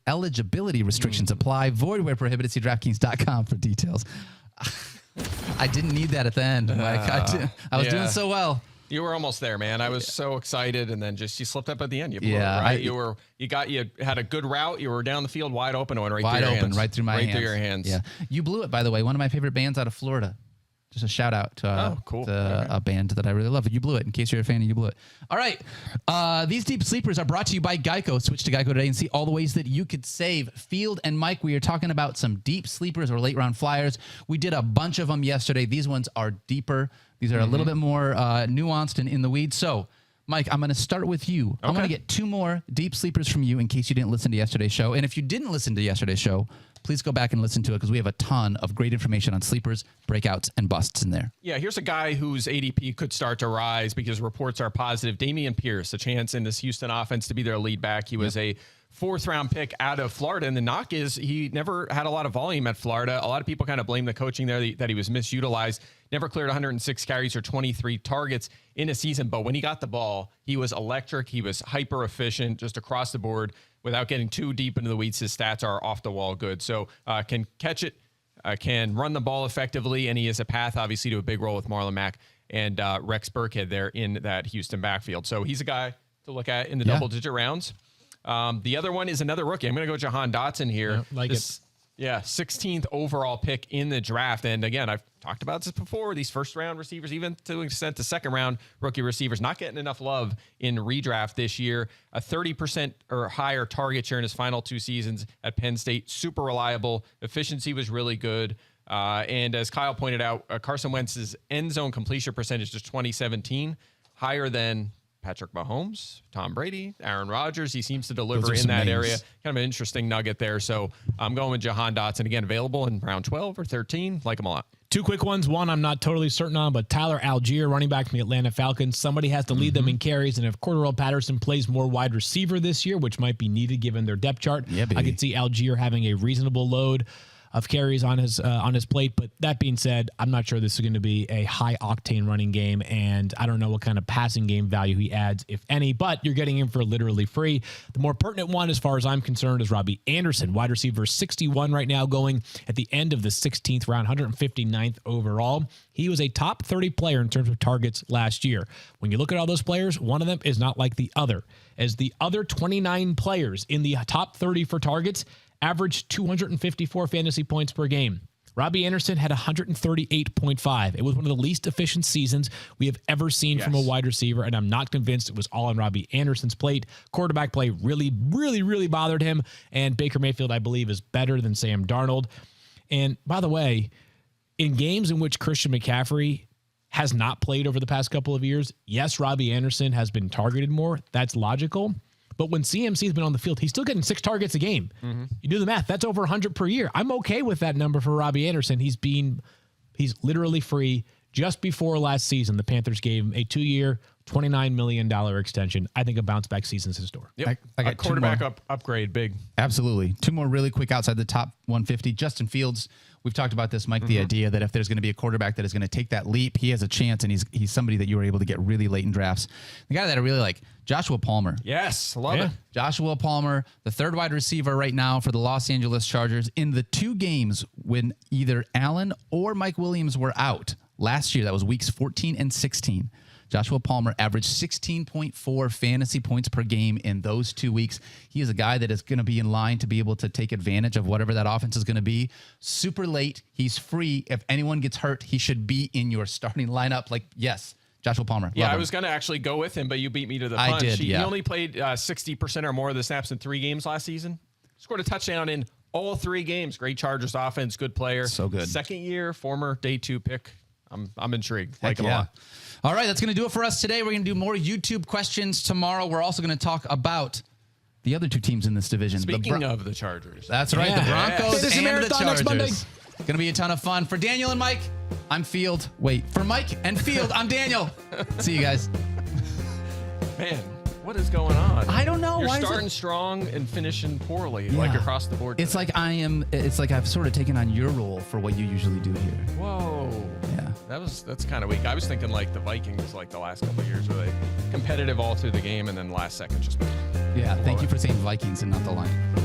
Eligibility restrictions apply. Void where prohibited. See DraftKings.com for details. I didn't need that at the end, Mike. I was doing so well. You were almost there, man. I was so excited, and then you slipped up at the end. You blew it, Yeah, right? You had a good route. You were down the field, wide open, went right Wide through your open, hands. right through my hands. Right through your hands. Yeah, you blew it. By the way, one of my favorite bands out of Florida. Just a shout out to a band that I really love. You blew it. In case you're a fan, you blew it. All right. These deep sleepers are brought to you by Geico. Switch to Geico today and see all the ways that you could save. Field and Mike, we are talking about some deep sleepers or late round flyers. We did a bunch of them yesterday. These ones are deeper. These are a little bit more nuanced and in the weeds. So, Mike, I'm going to start with you. I'm going to get two more deep sleepers from you in case you didn't listen to yesterday's show. And if you didn't listen to yesterday's show, please go back and listen to it because we have a ton of great information on sleepers, breakouts, and busts in there. Yeah, here's a guy whose ADP could start to rise because reports are positive. Damian Pierce, a chance in this Houston offense to be their lead back. He was a fourth-round pick out of Florida, and the knock is he never had a lot of volume at Florida. A lot of people kind of blame the coaching there that he was misutilized. Never cleared 106 carries or 23 targets in a season, but when he got the ball, he was electric. He was hyper-efficient just across the board. Without getting too deep into the weeds, his stats are off the wall good. So can catch it, can run the ball effectively, and he has a path, obviously, to a big role with Marlon Mack and Rex Burkhead there in that Houston backfield. So he's a guy to look at in the double-digit rounds. The other one is another rookie. I'm going to go Johan Dotson here. Yeah, 16th overall pick in the draft. And again, I've talked about this before. These first-round receivers, even to an extent the second-round rookie receivers, not getting enough love in redraft this year. A 30% or higher target share in his final two seasons at Penn State. Super reliable. Efficiency was really good. And as Kyle pointed out, Carson Wentz's end zone completion percentage is 2017, higher than Patrick Mahomes, Tom Brady, Aaron Rodgers. He seems to deliver in that area. Kind of an interesting nugget there. So I'm going with Johan Dotson. Again, available in round 12 or 13. Like him a lot. Two quick ones. One I'm not totally certain on, but Tyler Algier, running back from the Atlanta Falcons, somebody has to lead them in carries. And if Cordarrelle Patterson plays more wide receiver this year, which might be needed given their depth chart, I could see Algier having a reasonable load of carries on his plate. But that being said, I'm not sure this is going to be a high octane running game, and I don't know what kind of passing game value he adds, if any, but you're getting him for literally free. The more pertinent one, as far as I'm concerned, is Robbie Anderson, wide receiver 61 right now, going at the end of the 16th round, 159th overall. He was a top 30 player in terms of targets last year. When you look at all those players, one of them is not like the other, as the other 29 players in the top 30 for targets averaged 254 fantasy points per game. Robbie Anderson had 138.5. It was one of the least efficient seasons we have ever seen from a wide receiver, and I'm not convinced it was all on Robbie Anderson's plate. Quarterback play really bothered him, and Baker Mayfield, I believe, is better than Sam Darnold. And by the way, in games in which Christian McCaffrey has not played over the past couple of years, yes, Robbie Anderson has been targeted more. That's logical. But when CMC has been on the field, he's still getting 6 targets a game. You do the math, that's over 100 per year. I'm okay with that number for Robbie Anderson. He's literally free. Just before last season, the Panthers gave him a 2-year, $29 million extension. I think a bounce back season's in store. Yep. I got quarterback upgrade, big. Absolutely. 2 more really quick outside the top 150. Justin Fields. We've talked about this, Mike, the idea that if there's going to be a quarterback that is going to take that leap, he has a chance, and he's somebody that you were able to get really late in drafts. The guy that I really like, Joshua Palmer. Yes, love it. Joshua Palmer, the third wide receiver right now for the Los Angeles Chargers. In the 2 games when either Allen or Mike Williams were out last year, that was weeks 14 and 16, Joshua Palmer averaged 16.4 fantasy points per game in those 2 weeks. He is a guy that is going to be in line to be able to take advantage of whatever that offense is going to be. Super late. He's free. If anyone gets hurt, he should be in your starting lineup. Like, yes, Joshua Palmer. Yeah, I was going to actually go with him, but you beat me to the punch. I did, He only played 60% or more of the snaps in 3 games last season. Scored a touchdown in all 3 games. Great Chargers offense, good player. So good. Second year, former day 2 pick. I'm intrigued. Like him a lot. All right, that's going to do it for us today. We're going to do more YouTube questions tomorrow. We're also going to talk about the other 2 teams in this division. Speaking of the Chargers. That's right, the Broncos and the next Monday. Chargers. It's going to be a ton of fun. For Daniel and Mike, I'm Field. Wait, for Mike and Field, I'm Daniel. See you guys. Man, what is going on? I don't know. You're Why starting strong and finishing poorly, like across the board. It's like I've sort of taken on your role for what you usually do here. Whoa. Yeah. That's kind of weak. I was thinking like the Vikings, like the last couple of years, where they competitive all through the game and then last second just. Yeah. Thank you for saying Vikings and not the Lions.